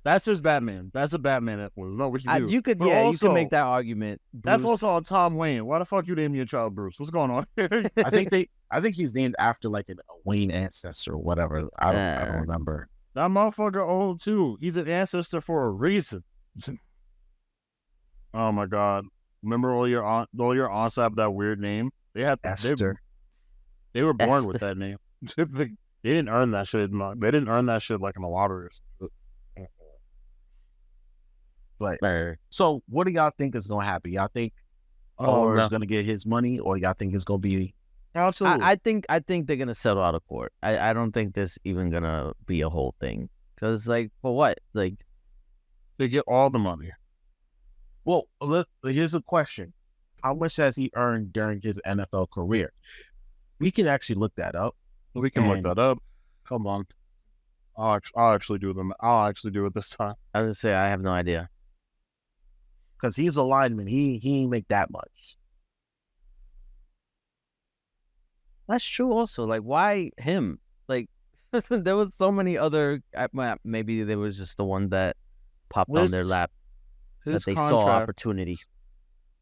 [SPEAKER 2] That's just Batman. That's a Batman influence. No, what you do.
[SPEAKER 3] You could, you could make that argument. Bruce.
[SPEAKER 2] That's also on Tom Wayne. Why the fuck you name your child Bruce? What's going on here?
[SPEAKER 1] I think he's named after like a Wayne ancestor or whatever. I don't remember.
[SPEAKER 2] That motherfucker old too. He's an ancestor for a reason. Oh my God! Remember all your aunts have that weird name. They had
[SPEAKER 1] Esther.
[SPEAKER 2] They were born with that name. They didn't earn that shit. They didn't earn that shit like in the lottery.
[SPEAKER 1] But so, what do y'all think is gonna happen? Y'all think is gonna get his money, or y'all think it's gonna be?
[SPEAKER 2] Absolutely.
[SPEAKER 3] I think they're gonna settle out of court. I don't think this even gonna be a whole thing. Because like, for what? Like,
[SPEAKER 2] they get all the money.
[SPEAKER 1] Well, here's a question: how much has he earned during his NFL career? We can actually look that up.
[SPEAKER 2] We can look that up. Come on. I'll actually do them. I'll actually do it this time.
[SPEAKER 3] I was gonna say I have no idea.
[SPEAKER 1] Because he's a lineman. He ain't make that much.
[SPEAKER 3] That's true also. Like, why him? Like, there was so many other, maybe there was just the one that popped on their lap that they saw opportunity.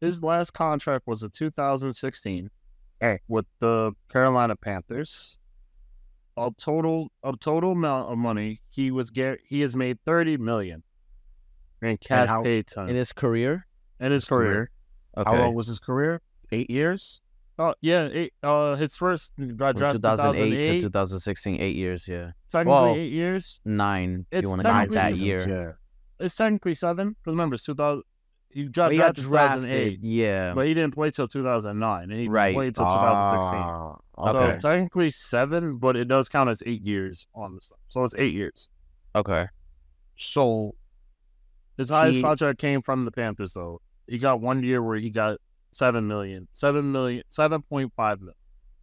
[SPEAKER 2] His last contract was in 2016 with the Carolina Panthers. A total amount of money he has made $30 million in cash paid time
[SPEAKER 3] in his career.
[SPEAKER 2] Okay.
[SPEAKER 1] How long was his career? 8 years.
[SPEAKER 2] Oh yeah, his first got drafted
[SPEAKER 3] 2008 to 2016, 8 years. Yeah,
[SPEAKER 2] technically 8 years.
[SPEAKER 3] 9.
[SPEAKER 2] It's
[SPEAKER 3] you want to count that year?
[SPEAKER 2] Yeah, it's technically 7. Because remember, it's 2000. he got
[SPEAKER 3] He got
[SPEAKER 2] drafted in
[SPEAKER 3] drafted.
[SPEAKER 2] 2008.
[SPEAKER 3] Yeah.
[SPEAKER 2] But he didn't play till 2009, and he
[SPEAKER 3] Right.
[SPEAKER 2] played till 2016.
[SPEAKER 1] Okay.
[SPEAKER 2] So technically 7, but it does count as 8 years on the stuff. So it's 8 years.
[SPEAKER 3] Okay.
[SPEAKER 1] So
[SPEAKER 2] his highest contract came from the Panthers, though. He got 1 year where he got $7.5 million.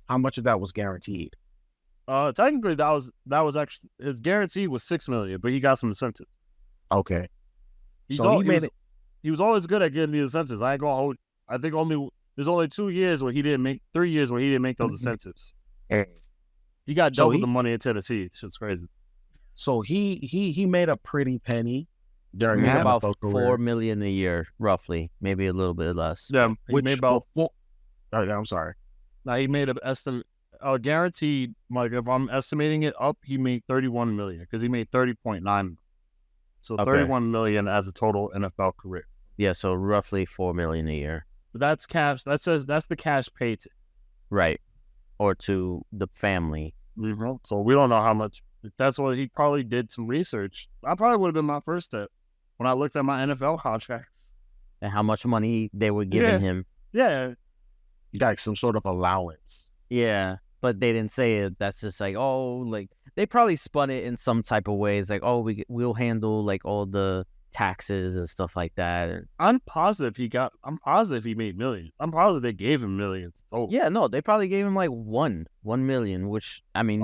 [SPEAKER 1] How much of that was guaranteed?
[SPEAKER 2] Technically that was actually his guarantee was $6 million, but he got some incentives.
[SPEAKER 1] Okay.
[SPEAKER 2] He was always good at getting the incentives. I ain't gonna hold. I think there's only 2 years where he didn't make 3 years where he didn't make those incentives. He got double the money in Tennessee. It's just crazy.
[SPEAKER 1] So he made a pretty penny during his
[SPEAKER 3] about
[SPEAKER 1] NFL career.
[SPEAKER 3] $4 million a year, roughly, maybe a little bit less.
[SPEAKER 2] Yeah, he made about
[SPEAKER 1] $4. Oh, yeah, I'm sorry.
[SPEAKER 2] Now he made an estimate. Guaranteed, like if I'm estimating it up, he made $31 million because he made $30.9 million. So $31 million as a total NFL career.
[SPEAKER 3] Yeah, so roughly $4 million a year.
[SPEAKER 2] But that's cash. That's the cash paid.
[SPEAKER 3] Right, or to the family.
[SPEAKER 2] Mm-hmm. So we don't know how much. That's what he probably did some research. That probably would have been my first step when I looked at my NFL contracts
[SPEAKER 3] and how much money they were giving him.
[SPEAKER 2] Yeah,
[SPEAKER 1] you got some sort of allowance.
[SPEAKER 3] Yeah. But they didn't say it. That's just like, oh, like they probably spun it in some type of ways. Like, oh, we'll handle like all the taxes and stuff like that.
[SPEAKER 2] I'm positive he made millions. I'm positive they gave him millions. Oh
[SPEAKER 3] yeah, no, they probably gave him like 1 million, which I mean,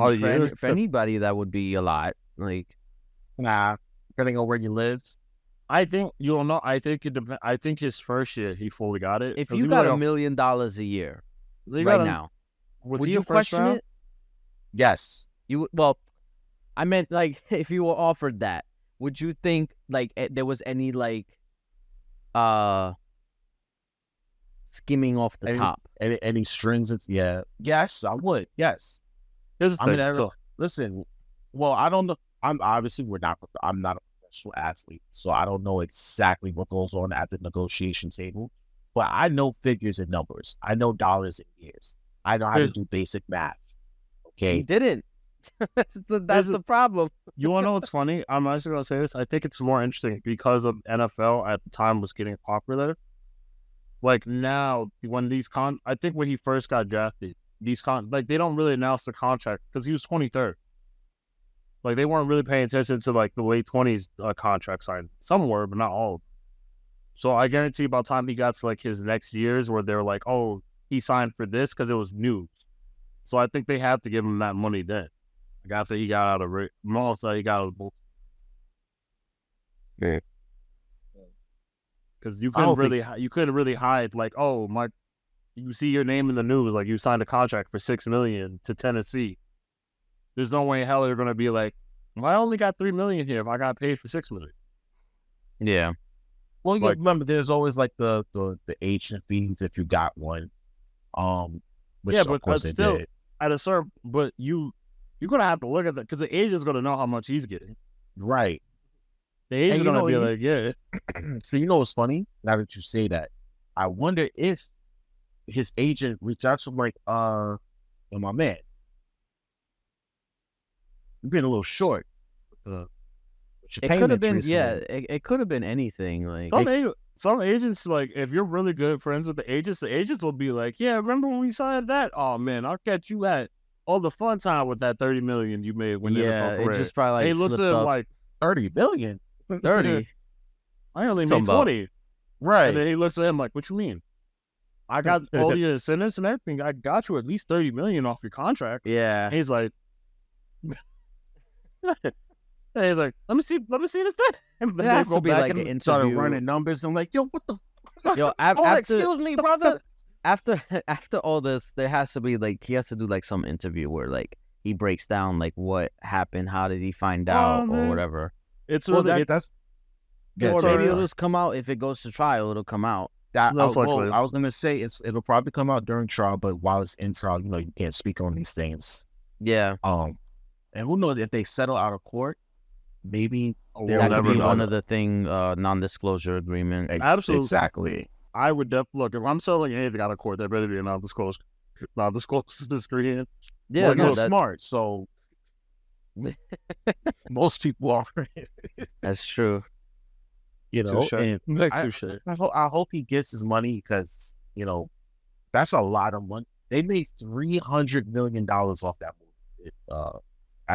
[SPEAKER 3] for anybody that would be a lot. Like,
[SPEAKER 1] nah, depending on where you live.
[SPEAKER 2] I think you'll know. I think I think his first year he fully got it.
[SPEAKER 3] If you got $1 million a year right now. Would you question it?
[SPEAKER 1] Yes.
[SPEAKER 3] I meant like if you were offered that, would you think like there was any like skimming off the top?
[SPEAKER 1] Any strings? Yeah. Yes, I would. Yes.
[SPEAKER 2] Here's the thing.
[SPEAKER 1] Listen. Well, I don't know. I'm not a professional athlete, so I don't know exactly what goes on at the negotiation table. But I know figures and numbers. I know dollars and years. I know how to do basic math. Okay.
[SPEAKER 3] He didn't. That's the problem.
[SPEAKER 2] You want to know what's funny? I'm actually going to say this. I think it's more interesting because of NFL at the time was getting popular. Like now, when I think when he first got drafted, like they don't really announce the contract because he was 23rd. Like they weren't really paying attention to like the late 20s contract signed. Some were, but not all. So I guarantee by the time he got to like his next years where they're like, oh, he signed for this because it was news. So I think they have to give him that money then. Like after he got out of Malta, he got out of the bull.
[SPEAKER 1] Yeah.
[SPEAKER 2] Because you couldn't really hide like, oh my, you see your name in the news like you signed a contract for $6 million to Tennessee. There's no way in hell they're gonna be like, well, I only got $3 million here if I got paid for $6 million.
[SPEAKER 3] Yeah.
[SPEAKER 1] Well, you remember there's always like the agent fees if you got one. Which
[SPEAKER 2] yeah,
[SPEAKER 1] of
[SPEAKER 2] but
[SPEAKER 1] course
[SPEAKER 2] still
[SPEAKER 1] did.
[SPEAKER 2] at a certain, but you're gonna have to look at that because the agent's gonna know how much he's getting.
[SPEAKER 1] Right.
[SPEAKER 2] The agent's gonna be like, yeah.
[SPEAKER 1] So you know what's funny? Now that you say that, I wonder if his agent reached out to him like, my man, you've been a little short with your
[SPEAKER 3] it could have been,
[SPEAKER 1] recently.
[SPEAKER 3] yeah, it could have been anything. Like
[SPEAKER 2] some agents, like if you're really good friends with the agents will be like, yeah, remember when we signed that? Oh man, I'll catch you at all the fun time with that $30 million you made when
[SPEAKER 3] it just probably like
[SPEAKER 2] he looks at him like
[SPEAKER 1] $30 million.
[SPEAKER 3] 30.
[SPEAKER 2] I only made 20.
[SPEAKER 1] Right.
[SPEAKER 2] And then he looks at him like, what you mean? I got all your incentives and everything. I got you at least $30 million off your contract.
[SPEAKER 3] Yeah.
[SPEAKER 2] And he's like, and he's like, let me see this thing. And
[SPEAKER 3] it has to be like an interview.
[SPEAKER 1] Started running numbers and like, yo, what the?
[SPEAKER 3] Yo, excuse me, brother. After all this, there has to be like he has to do like some interview where like he breaks down like what happened, how did he find out, or whatever.
[SPEAKER 2] It's really
[SPEAKER 1] that's.
[SPEAKER 3] Yeah, or maybe it'll just come out if it goes to trial. It'll come out.
[SPEAKER 1] I was gonna say it'll probably come out during trial, but while it's in trial, you can't speak on these things.
[SPEAKER 3] Yeah.
[SPEAKER 1] And who knows if they settle out of court, maybe
[SPEAKER 3] that could be one of the non-disclosure agreement.
[SPEAKER 2] Absolutely,
[SPEAKER 1] exactly.
[SPEAKER 2] I would definitely look if I'm selling anything out of court. There better be a non-disclosure agreement.
[SPEAKER 1] Yeah, you're smart, so most people are.
[SPEAKER 3] That's true.
[SPEAKER 1] You know,
[SPEAKER 2] Touche.
[SPEAKER 1] and
[SPEAKER 2] Touche.
[SPEAKER 1] I hope he gets his money because, you know, that's a lot of money. They made $300 million off that movie.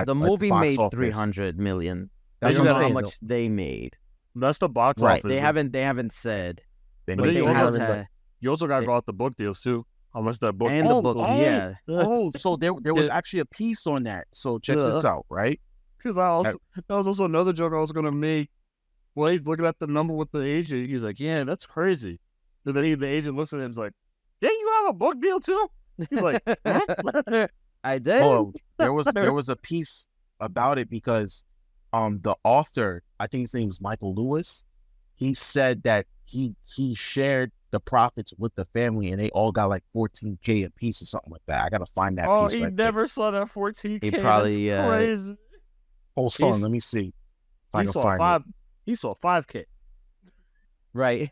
[SPEAKER 3] The movie made $300 million.
[SPEAKER 1] That's
[SPEAKER 3] I don't
[SPEAKER 1] what
[SPEAKER 3] know
[SPEAKER 1] I'm
[SPEAKER 3] how
[SPEAKER 1] saying,
[SPEAKER 3] much they made.
[SPEAKER 2] That's the box
[SPEAKER 1] Right.
[SPEAKER 2] office.
[SPEAKER 3] They haven't said.
[SPEAKER 2] But
[SPEAKER 1] made
[SPEAKER 2] then
[SPEAKER 1] $300
[SPEAKER 2] you also got to go out the book deals too. How much that book?
[SPEAKER 3] And the book, yeah.
[SPEAKER 1] Oh, so there was actually a piece on that. So check this out, right?
[SPEAKER 2] Because that was also another joke I was gonna make. Well, he's looking at the number with the agent. He's like, "Yeah, that's crazy." And then the agent looks at him and is like, "Didn't you have a book deal too?" He's like, huh?
[SPEAKER 3] I did.
[SPEAKER 1] Oh, there was a piece about it because the author, I think his name is Michael Lewis, he said that he shared the profits with the family and they all got like $14K a piece or something like that. I gotta find that piece.
[SPEAKER 2] Oh, he never saw that $14K.
[SPEAKER 3] He probably
[SPEAKER 2] That's crazy.
[SPEAKER 1] Hold on, let me see.
[SPEAKER 2] He saw $5K.
[SPEAKER 3] Right.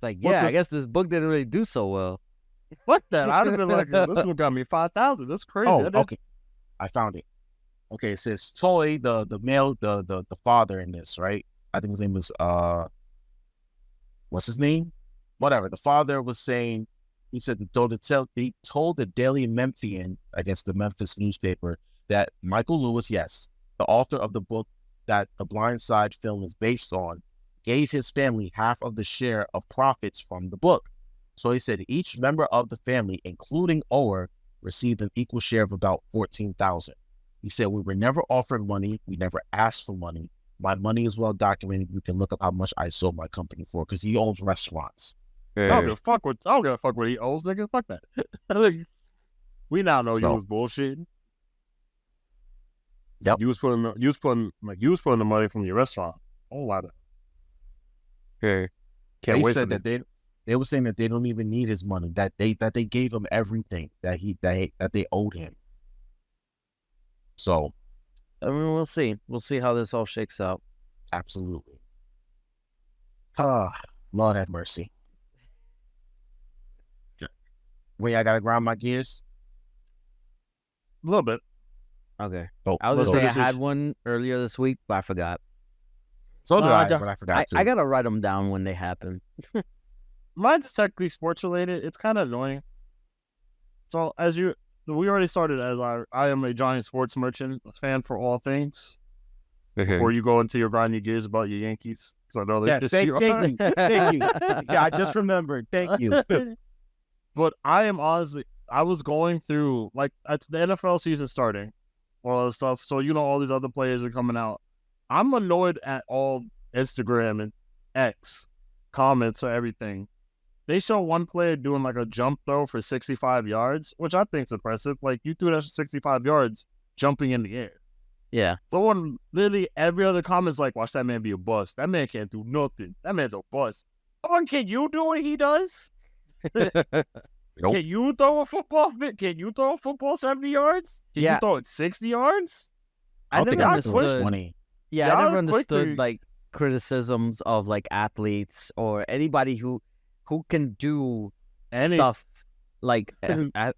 [SPEAKER 3] Like, yeah, I guess this book didn't really do so well.
[SPEAKER 2] Fuck that. I'd have been like, this one got me 5,000. That's crazy.
[SPEAKER 1] Oh, okay. I found it. Okay, it says Toy, the male, the father in this, right? I think his name is what's his name? Whatever. The father was saying, he said he told the Daily Memphian, I guess the Memphis newspaper, that Michael Lewis, yes, the author of the book that the Blindside film is based on, gave his family half of the share of profits from the book. So he said each member of the family, including Ower, received an equal share of about $14,000. He said, we were never offered money. We never asked for money. My money is well documented. You can look up how much I sold my company for because he owns restaurants.
[SPEAKER 2] I don't give a fuck what he owes, nigga. Fuck that. We now know you was bullshitting.
[SPEAKER 1] Yep.
[SPEAKER 2] You was putting the money from your restaurant. Oh, lot of.
[SPEAKER 3] Okay.
[SPEAKER 1] They said that they were saying that they don't even need his money. That they gave him everything that they owed him. So,
[SPEAKER 3] I mean, we'll see. We'll see how this all shakes out.
[SPEAKER 1] Absolutely. Lord have mercy. Wait, I gotta grind my gears.
[SPEAKER 2] A little bit.
[SPEAKER 3] Okay.
[SPEAKER 1] Oh,
[SPEAKER 3] I was gonna say I had one earlier this week, but I forgot.
[SPEAKER 1] So did I, but I forgot too.
[SPEAKER 3] I gotta write them down when they happen.
[SPEAKER 2] Mine's technically sports related. It's kind of annoying. So we already started as I am a giant sports merchant, a fan for all things. Before you go into your grinding gears about your Yankees, because I know
[SPEAKER 1] thank you. Yeah, I just remembered. Thank you.
[SPEAKER 2] But I was going through like the NFL season starting, all that stuff. So all these other players are coming out. I'm annoyed at all Instagram and X comments or everything. They show one player doing like a jump throw for 65 yards, which I think is impressive. Like you threw that for 65 yards jumping in the air.
[SPEAKER 3] Yeah.
[SPEAKER 2] Someone, literally every other comment's like, watch that man be a bust. That man can't do nothing. That man's a bust. Can you do what he does?
[SPEAKER 1] Nope.
[SPEAKER 2] Can you throw a football? Can you throw a football 70 yards? Can you throw it 60 yards?
[SPEAKER 3] I never understood.
[SPEAKER 1] 20.
[SPEAKER 3] Yeah, I never understood like criticisms of like athletes or anybody who can do stuff like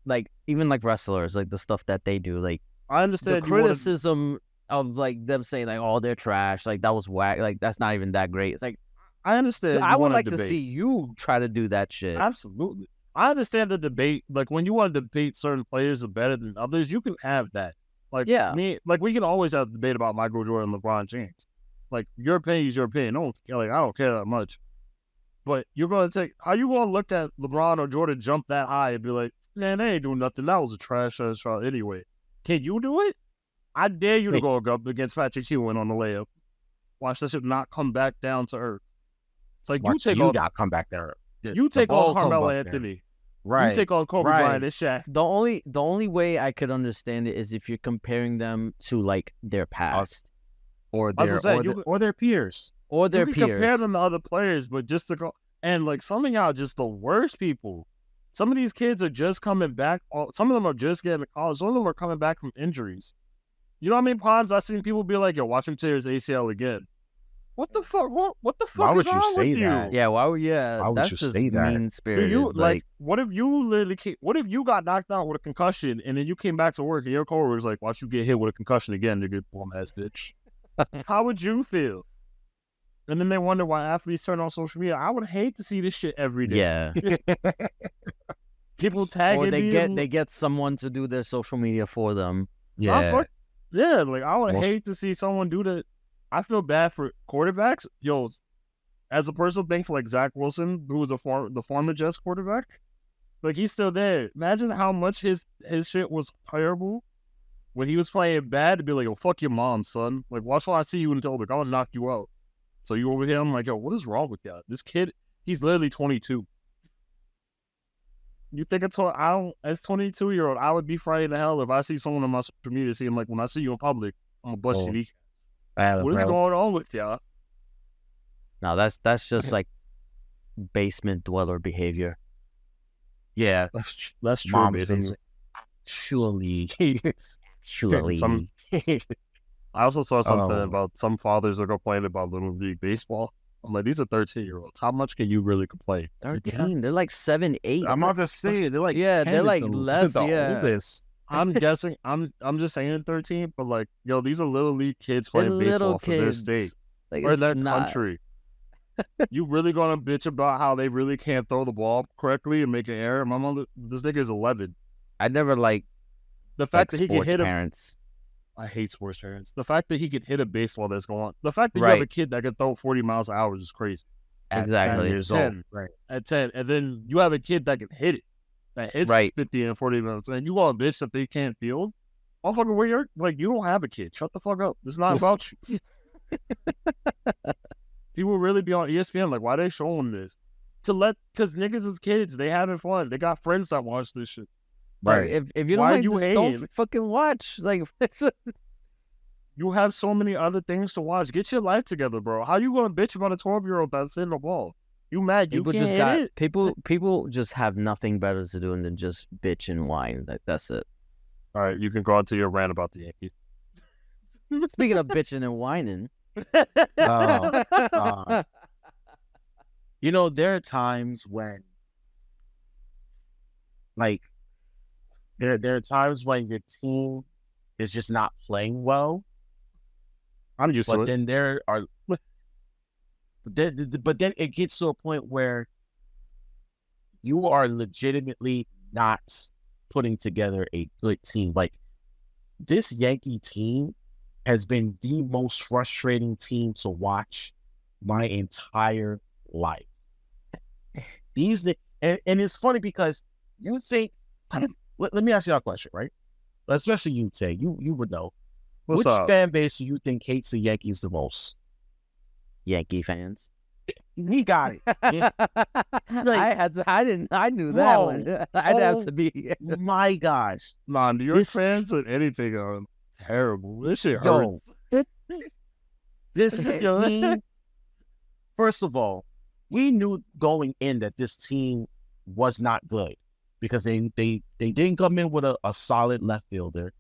[SPEAKER 3] like even like wrestlers, like the stuff that they do. Like
[SPEAKER 2] I understand
[SPEAKER 3] the criticism of like them saying like, oh, they're trash, like that was whack, like that's not even that great. It's like
[SPEAKER 2] I understand.
[SPEAKER 3] I would like to see you try to do that shit.
[SPEAKER 2] Absolutely. I understand the debate. Like when you want to debate certain players are better than others, you can have that. Like we can always have a debate about Michael Jordan and LeBron James. Like your opinion is your opinion. I don't care that much. But you're gonna how you gonna look at LeBron or Jordan jump that high and be like, man, they ain't doing nothing. That was a trash ass shot anyway. Can you do it? I dare you to go up against Patrick Ewing on the layup. Watch that shit not come back down to earth. It's like
[SPEAKER 1] not come back there.
[SPEAKER 2] You take on Carmelo Anthony.
[SPEAKER 1] Right.
[SPEAKER 2] You take on Kobe Bryant and Shaq.
[SPEAKER 3] The only way I could understand it is if you're comparing them to like their past
[SPEAKER 1] or their peers.
[SPEAKER 3] Or their
[SPEAKER 2] you
[SPEAKER 3] peers.
[SPEAKER 2] Can compare them to other players, but just to go and like some of y'all just the worst people. Some of these kids are just coming back. Some of them are just getting to college. Some of them are coming back from injuries. You know what I mean? Times I've seen people be like, "Yo, watch him tear his ACL again." What the fuck? What the fuck?
[SPEAKER 1] Why would
[SPEAKER 2] is
[SPEAKER 1] you
[SPEAKER 2] wrong
[SPEAKER 1] say
[SPEAKER 2] with
[SPEAKER 1] that?
[SPEAKER 2] You?
[SPEAKER 3] Yeah, why would
[SPEAKER 2] that's
[SPEAKER 3] you
[SPEAKER 2] just
[SPEAKER 3] say that? Mean spirited.
[SPEAKER 2] You like? What if you literally? What if you got knocked out with a concussion and then you came back to work and your coworker was like, "Watch you get hit with a concussion again, nigga, bum ass bitch." How would you feel? And then they wonder why athletes turn on social media. I would hate to see this shit every day.
[SPEAKER 3] Yeah.
[SPEAKER 2] People tagging
[SPEAKER 3] or
[SPEAKER 2] me.
[SPEAKER 3] they get someone to do their social media for them.
[SPEAKER 2] Yeah. Like I would hate to see someone do that. I feel bad for quarterbacks. Yo, as a personal thing for like Zach Wilson, who was the former Jets quarterback, like he's still there. Imagine how much his shit was terrible when he was playing bad. To be like, yo, fuck your mom, son. Like, watch till I see you in the public. I'm gonna knock you out. So you over here, I'm like, yo, what is wrong with that? This kid, he's literally 22. You think as 22-year-old, I would be frightened to hell if I see someone on my social media saying, like, when I see you in public, I'm gonna bust your knee. What is going on with y'all?
[SPEAKER 3] No, that's just like basement dweller behavior.
[SPEAKER 1] Yeah,
[SPEAKER 2] that's true.
[SPEAKER 1] Mom's basement. Surely.
[SPEAKER 2] I also saw something about some fathers are complaining about Little League Baseball. I'm like, these are 13-year-olds. How much can you really complain?
[SPEAKER 3] 13? Yeah. They're like 7, 8.
[SPEAKER 1] I'm about to say they're like
[SPEAKER 3] they're like less.
[SPEAKER 2] The oldest. I'm guessing. I'm just saying 13, but like, yo, these are Little League kids playing baseball for their state or their country. You really gonna bitch about how they really can't throw the ball correctly and make an error? My mother, this nigga is 11.
[SPEAKER 3] I never like
[SPEAKER 2] the fact that he can hit
[SPEAKER 3] parents.
[SPEAKER 2] I hate sports parents. The fact that he could hit a baseball that's going. The fact that you have a kid that can throw 40 miles an hour is crazy.
[SPEAKER 3] Exactly.
[SPEAKER 2] 10 years old. Right. At 10, and then you have a kid that can hit it, that hits 50 and 40 minutes, and you want a bitch that they can't field. Motherfucker, where you're like, you don't have a kid. Shut the fuck up. It's not about you. People really be on ESPN like, why they showing this? Because niggas is kids, they having fun. They got friends that watch this shit.
[SPEAKER 3] Right. Like, if you don't like this, don't fucking watch. Like,
[SPEAKER 2] you have so many other things to watch. Get your life together, bro. How you gonna bitch about a 12-year-old that's in the ball? You mad? You can't hit it?
[SPEAKER 3] People just have nothing better to do than just bitch and whine. Like, that's it.
[SPEAKER 2] All right, you can go on to your rant about the Yankees.
[SPEAKER 3] Speaking of bitching and whining.
[SPEAKER 1] You know, there are times when, like, there are times when your team is just not playing well.
[SPEAKER 2] I'm used to it.
[SPEAKER 1] But then there are, but then it gets to a point where you are legitimately not putting together a good team. Like, this Yankee team has been the most frustrating team to watch my entire life. And it's funny because you think, let me ask you a question, right? Especially you, Tay. You would know. Which fan base do you think hates the Yankees the most?
[SPEAKER 3] Yankee fans.
[SPEAKER 1] We got it. Yeah.
[SPEAKER 3] Like, I knew that one. I'd have to be.
[SPEAKER 1] My gosh.
[SPEAKER 2] Nah, New York fans and anything are terrible. This shit hurts.
[SPEAKER 1] This team, first of all, we knew going in that this team was not good because they didn't come in with a solid left fielder.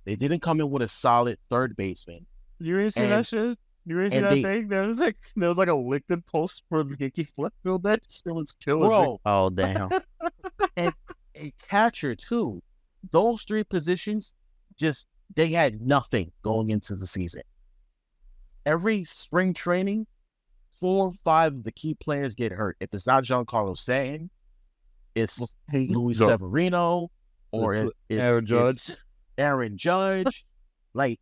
[SPEAKER 1] They didn't come in with a solid third baseman.
[SPEAKER 2] You ain't seen that shit? You ain't seen that thing? There was like a LinkedIn post for the Yankees left field that still was killing me.
[SPEAKER 3] Oh, damn.
[SPEAKER 1] And a catcher, too. Those three positions, they had nothing going into the season. Every spring training, 4 or 5 of the key players get hurt. If it's not Giancarlo Stanton, it's Luis Severino, or it's
[SPEAKER 2] Aaron Judge.
[SPEAKER 1] It's Aaron Judge. Like,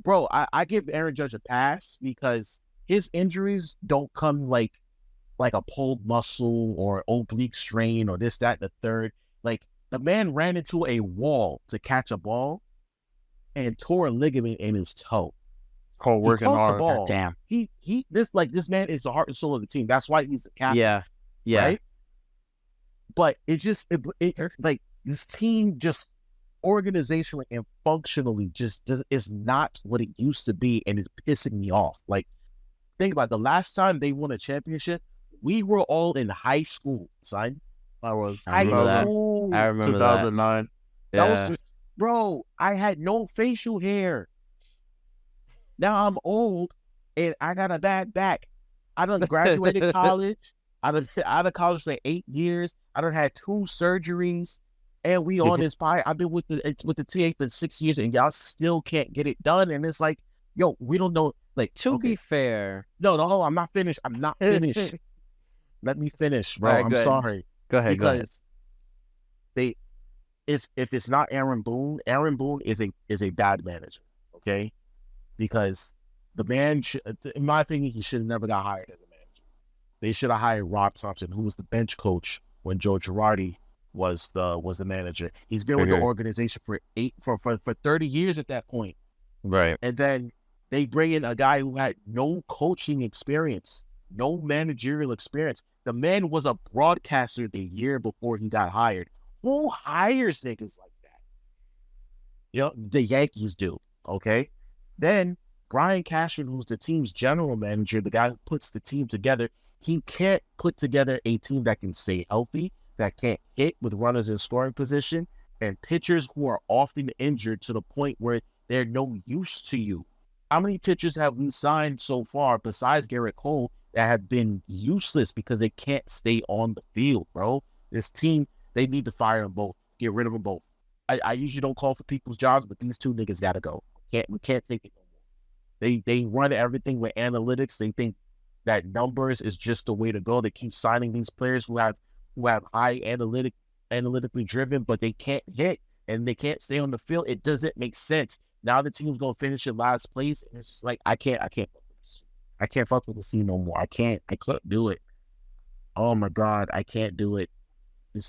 [SPEAKER 1] bro, I give Aaron Judge a pass because his injuries don't come like a pulled muscle or oblique strain or this, that, and the third. Like, the man ran into a wall to catch a ball and tore a ligament in his toe.
[SPEAKER 2] Called working hard.
[SPEAKER 3] God damn.
[SPEAKER 1] This man is the heart and soul of the team. That's why he's the captain.
[SPEAKER 3] Yeah.
[SPEAKER 1] Right? But like, this team just organizationally and functionally just is not what it used to be, and it's pissing me off. Like, think about it. The last time they won a championship, we were all in high school, son.
[SPEAKER 2] I was.
[SPEAKER 3] I remember that. I remember
[SPEAKER 2] 2009.
[SPEAKER 3] That
[SPEAKER 1] was bro, I had no facial hair. Now I'm old and I got a bad back. I done graduated college. I done out of college for 8 years. I done had 2 surgeries. And we on this pie. I've been with the TA for 6 years, and y'all still can't get it done. And it's like, yo, we don't know. Like,
[SPEAKER 3] to be fair,
[SPEAKER 1] no, hold on, I'm not finished. I'm not finished. Let me finish, bro.
[SPEAKER 3] Alright,
[SPEAKER 1] I'm
[SPEAKER 3] go ahead.
[SPEAKER 1] sorry.
[SPEAKER 3] Go ahead.
[SPEAKER 1] Because if it's not Aaron Boone is a bad manager, okay? Because the man, in my opinion, he should have never got hired as a manager. They should have hired Rob Thompson, who was the bench coach when Joe Girardi was the manager. He's been with the organization for 30 years at that point.
[SPEAKER 3] Right.
[SPEAKER 1] And then they bring in a guy who had no coaching experience, no managerial experience. The man was a broadcaster the year before he got hired. Who hires niggas like that? You know, the Yankees do, okay? Then Brian Cashman, who's the team's general manager, the guy who puts the team together, he can't put together a team that can stay healthy, that can't hit with runners in scoring position, and pitchers who are often injured to the point where they're no use to you. How many pitchers have we signed so far besides Garrett Cole that have been useless because they can't stay on the field, bro? This team, they need to fire them both. Get rid of them both. I usually don't call for people's jobs, but these two niggas gotta go. We can't take it no more. They run everything with analytics. They think that numbers is just the way to go. They keep signing these players who have high analytically driven, but they can't hit and they can't stay on the field. It doesn't make sense. Now the team's gonna finish in last place, and it's just like I can't fuck with the team no more. I can't do it. Oh my god, I can't do it. It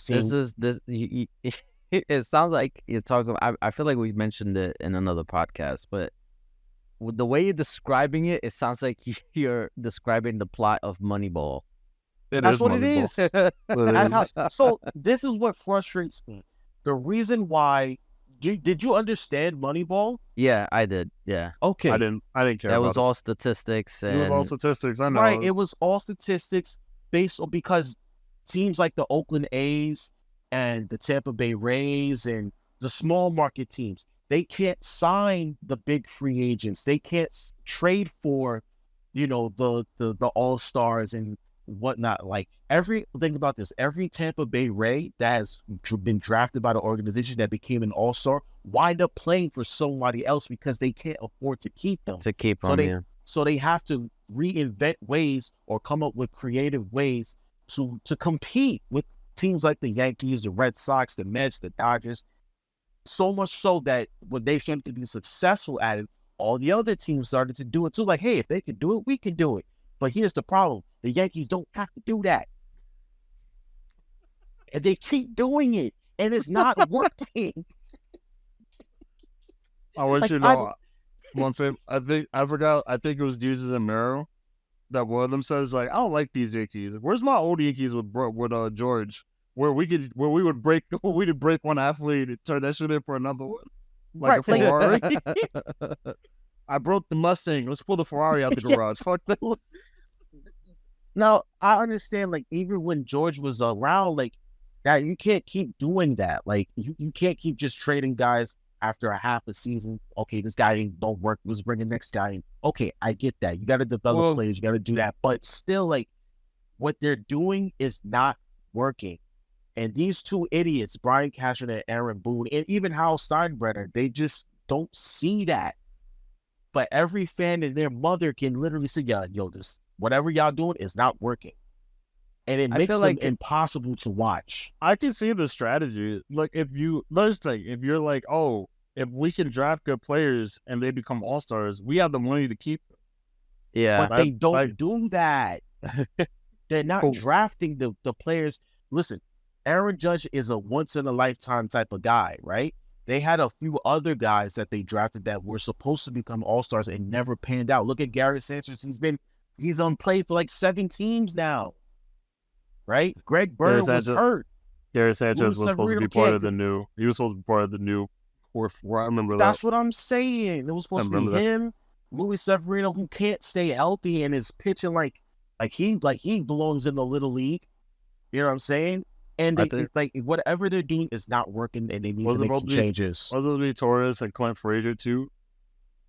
[SPEAKER 3] sounds like you're talking. I feel like we mentioned it in another podcast, but with the way you're describing it, it sounds like you're describing the plot of Moneyball.
[SPEAKER 1] That's what it is. So this is what frustrates me. The reason why. Did you understand Moneyball?
[SPEAKER 3] Yeah, I did. Yeah.
[SPEAKER 1] Okay.
[SPEAKER 2] I didn't care.
[SPEAKER 3] That was all statistics.
[SPEAKER 2] It was all statistics. I know.
[SPEAKER 1] Right. It was all statistics based on because teams like the Oakland A's and the Tampa Bay Rays and the small market teams, they can't sign the big free agents. They can't trade for, you know, the all-stars and whatnot. Like think about this, every Tampa Bay Ray that has been drafted by the organization that became an all-star wind up playing for somebody else because they can't afford to keep them. So they have to reinvent ways or come up with creative ways to compete with teams like the Yankees, the Red Sox, the Mets, the Dodgers. So much so that when they started to be successful at it, all the other teams started to do it too. Like, hey, if they can do it, we can do it. But here's the problem. The Yankees don't have to do that. And they keep doing it. And it's not working.
[SPEAKER 2] I want you to know, I think it was Jesus and Mero that one of them says, like, I don't like these Yankees. Where's my old Yankees with George? Where we would break one athlete and turn that shit in for another one. Like a Ferrari. I broke the Mustang. Let's pull the Ferrari out the garage. Fuck that.
[SPEAKER 1] Now, I understand, like, even when George was around, like, that you can't keep doing that. Like, you can't keep just trading guys after a half a season. Okay, this guy don't work. Let's bring the next guy in. Okay, I get that. You got to develop players. You got to do that. But still, like, what they're doing is not working. And these two idiots, Brian Cashman and Aaron Boone, and even Hal Steinbrenner, they just don't see that. But every fan and their mother can literally say, yo, this whatever y'all doing is not working. And it makes them impossible to watch.
[SPEAKER 2] I can see the strategy. Like, if you're like, oh, if we can draft good players and they become all-stars, we have the money to keep them.
[SPEAKER 3] Yeah.
[SPEAKER 1] But they don't do that. They're not drafting the players. Listen, Aaron Judge is a once-in-a-lifetime type of guy, right? They had a few other guys that they drafted that were supposed to become all-stars and never panned out. Look at Garrett Sanchez. He's on play for like 7 teams now. Right? Greg Burner was hurt.
[SPEAKER 2] Garrett Sanchez was supposed to be part of the new. He was supposed to be part of the new core 4. I remember that.
[SPEAKER 1] That's what I'm saying. It was supposed to be him, Luis Severino, who can't stay healthy and is pitching like he belongs in the little league. You know what I'm saying? And like whatever they're doing is not working, and they need to make some changes.
[SPEAKER 2] Was it be Torres and Clint Frazier too?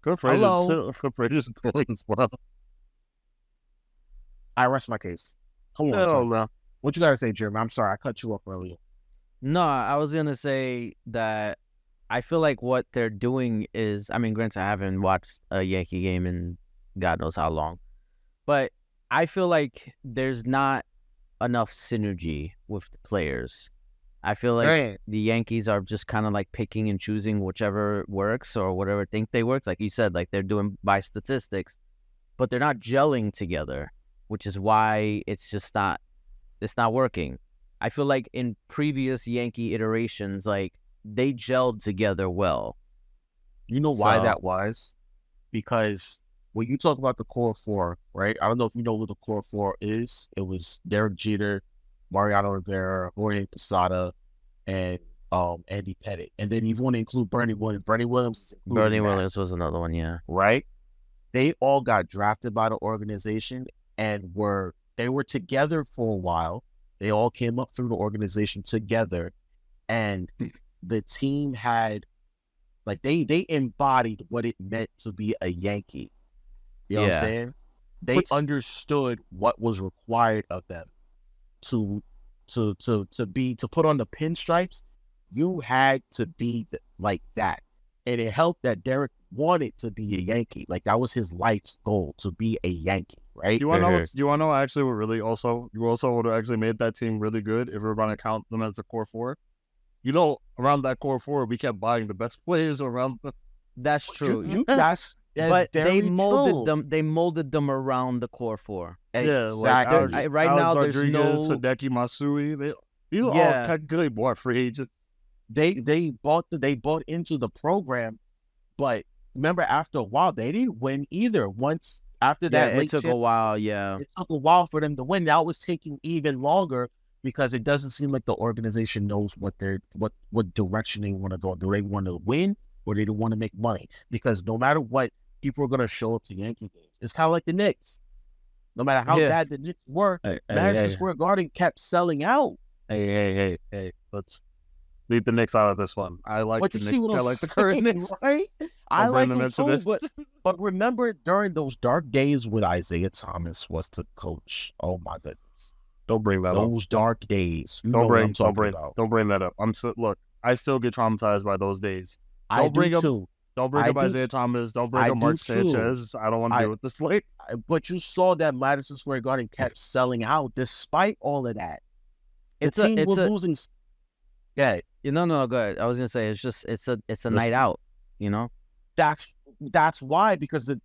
[SPEAKER 2] Clint Frazier's going as well.
[SPEAKER 1] I rest my case. Hold on. What you gotta say, Jeremy? I'm sorry, I cut you off earlier.
[SPEAKER 3] No, I was gonna say that I feel like what they're doing is, I mean, granted, I haven't watched a Yankee game in God knows how long. But I feel like there's not enough synergy with the players. I feel like the Yankees are just kind of like picking and choosing whichever works or whatever think they works. Like you said, like they're doing by statistics, but they're not gelling together, which is why it's not working. I feel like in previous Yankee iterations, like they gelled together well.
[SPEAKER 1] You know why that was? Because when you talk about the core four, right? I don't know if you know what the core four is. It was Derek Jeter, Mariano Rivera, Jorge Posada, and Andy Pettitte. And then you want to include Bernie Williams. Bernie Williams
[SPEAKER 3] was another one, yeah.
[SPEAKER 1] Right? They all got drafted by the organization and they were together for a while. They all came up through the organization together, and the team had, like, they embodied what it meant to be a Yankee. You know what I'm saying? They understood what was required of them to put on the pinstripes. You had to be like that, and it helped that Derek wanted to be a Yankee. Like that was his life's goal, to be a Yankee. Right?
[SPEAKER 2] Do you want to know actually what really also would have actually made that team really good if we're going to count them as a core four? You know, around that core four, we kept buying the best players around.
[SPEAKER 3] That's true.
[SPEAKER 1] But
[SPEAKER 3] they molded them. They molded them around the core four.
[SPEAKER 1] Exactly.
[SPEAKER 3] Like right now, there's
[SPEAKER 2] Rodriguez, Hideki Matsui. These are all technically bought free agents.
[SPEAKER 1] They bought into the program, but remember, after a while, they didn't win either. Once after that,
[SPEAKER 3] it took a while. Yeah,
[SPEAKER 1] it took a while for them to win. Now it's taking even longer because it doesn't seem like the organization knows what direction they want to go. Do they want to win or do they want to make money? Because no matter what, people are going to show up to Yankee games. It's kind of like the Knicks. No matter how bad the Knicks were, Madison Square Garden kept selling out.
[SPEAKER 2] Hey, let's leave the Knicks out of this one. I like the Knicks. I like the current Knicks.
[SPEAKER 1] Right? I like them too, but remember during those dark days when Isaiah Thomas was the coach. Oh my goodness.
[SPEAKER 2] Don't bring that
[SPEAKER 1] up. Those dark days.
[SPEAKER 2] Don't bring that up. Look, I still get traumatized by those days. Don't bring up Isaiah Thomas. Don't bring up Mark Sanchez. I don't want to deal with this late.
[SPEAKER 1] But you saw that Madison Square Garden kept selling out despite all of that. The team was losing. Yeah.
[SPEAKER 3] No, go ahead. I was gonna say it's a night out. You know.
[SPEAKER 1] That's why, because the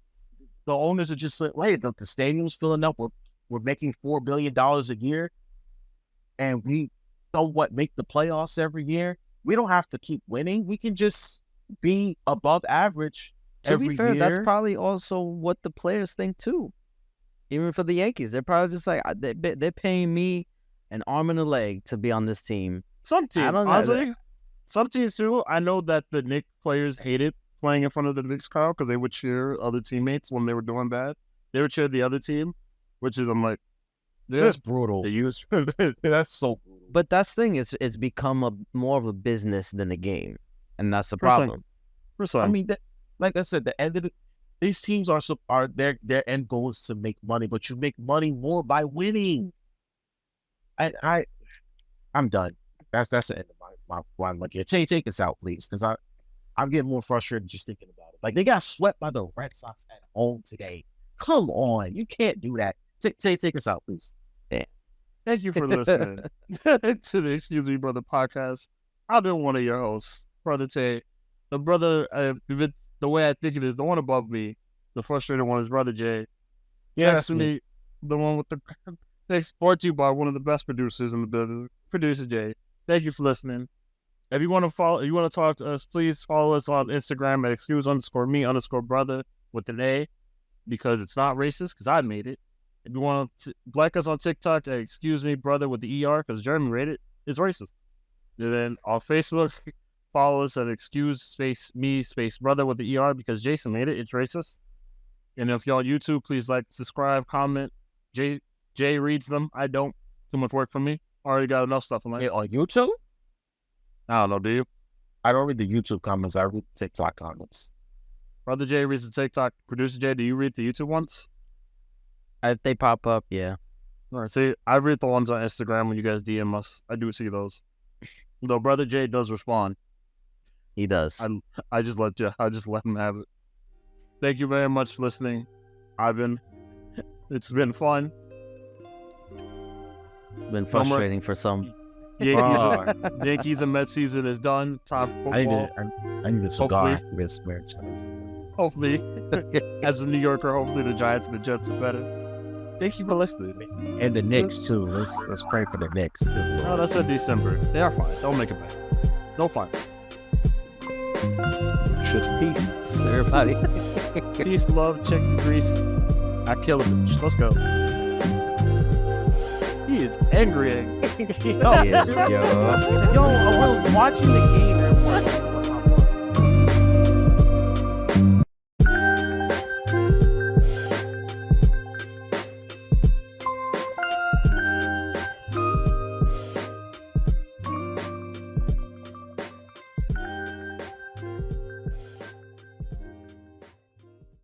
[SPEAKER 1] owners are just like, wait, the stadium's filling up. We're making $4 billion a year, and we somewhat make the playoffs every year. We don't have to keep winning. We can just be above average every year. To be fair,
[SPEAKER 3] that's probably also what the players think too. Even for the Yankees, they're probably just like, they're paying me an arm and a leg to be on this team.
[SPEAKER 2] Some teams, honestly, some teams too. I know that the Knicks players hated playing in front of the Knicks crowd because they would cheer other teammates when they were doing bad. They would cheer the other team, which is, I'm like,
[SPEAKER 1] that's brutal. That's so brutal.
[SPEAKER 3] But that's the thing, it's become more of a business than a game, and that's the problem.
[SPEAKER 1] I mean, like I said, the end of these teams are their end goal is to make money, but you make money more by winning. I'm done. That's the end of my look here. Take us out, please, because I'm getting more frustrated just thinking about it. Like, they got swept by the Red Sox at home today. Come on, you can't do that. Take us out, please.
[SPEAKER 3] Damn.
[SPEAKER 2] Thank you for listening to the Excuse Me Brother podcast. I've been one of your hosts, Brother Tay. The brother, the way I think it is, the one above me, the frustrated one is Brother Jay.
[SPEAKER 1] Yeah,
[SPEAKER 2] next to me, the one with the thanks brought to you by one of the best producers in the business, Producer Jay. Thank you for listening. If you want to talk to us, please follow us on Instagram at excuse_me_brother with an A, because it's not racist, because I made it. If you want to like us on TikTok at excuse me brother with the ER, because Jeremy made it, it's racist. And then on Facebook, follow us at excuse_me_brother with the ER, because Jason made it, it's racist. And if you're on YouTube, please like, subscribe, comment. Jay reads them. I don't. Too much work for me. Already got enough stuff on my
[SPEAKER 1] on YouTube?
[SPEAKER 2] I don't know, do you?
[SPEAKER 1] I don't read the YouTube comments. I read the TikTok comments.
[SPEAKER 2] Brother Jay reads the TikTok. Producer Jay, do you read the YouTube ones?
[SPEAKER 3] If they pop up, yeah.
[SPEAKER 2] All right, see, I read the ones on Instagram when you guys DM us. I do see those. Though Brother Jay does respond.
[SPEAKER 3] He does.
[SPEAKER 2] I just let him have it. Thank you very much for listening. It's been fun.
[SPEAKER 3] Been frustrating for some.
[SPEAKER 2] Yankees and Mets season is done. Time for football.
[SPEAKER 1] I need a cigar.
[SPEAKER 2] Hopefully, as a New Yorker, hopefully the Giants and the Jets are better. Thank you for listening.
[SPEAKER 1] And the Knicks too. Let's pray for the Knicks.
[SPEAKER 2] No, that's in December. They are fine. Don't make it bad. They'll fine.
[SPEAKER 3] Peace, everybody.
[SPEAKER 2] Peace, love, chicken grease. I kill a bitch. Let's go. He is angry.
[SPEAKER 3] Yo,
[SPEAKER 1] I was watching the game and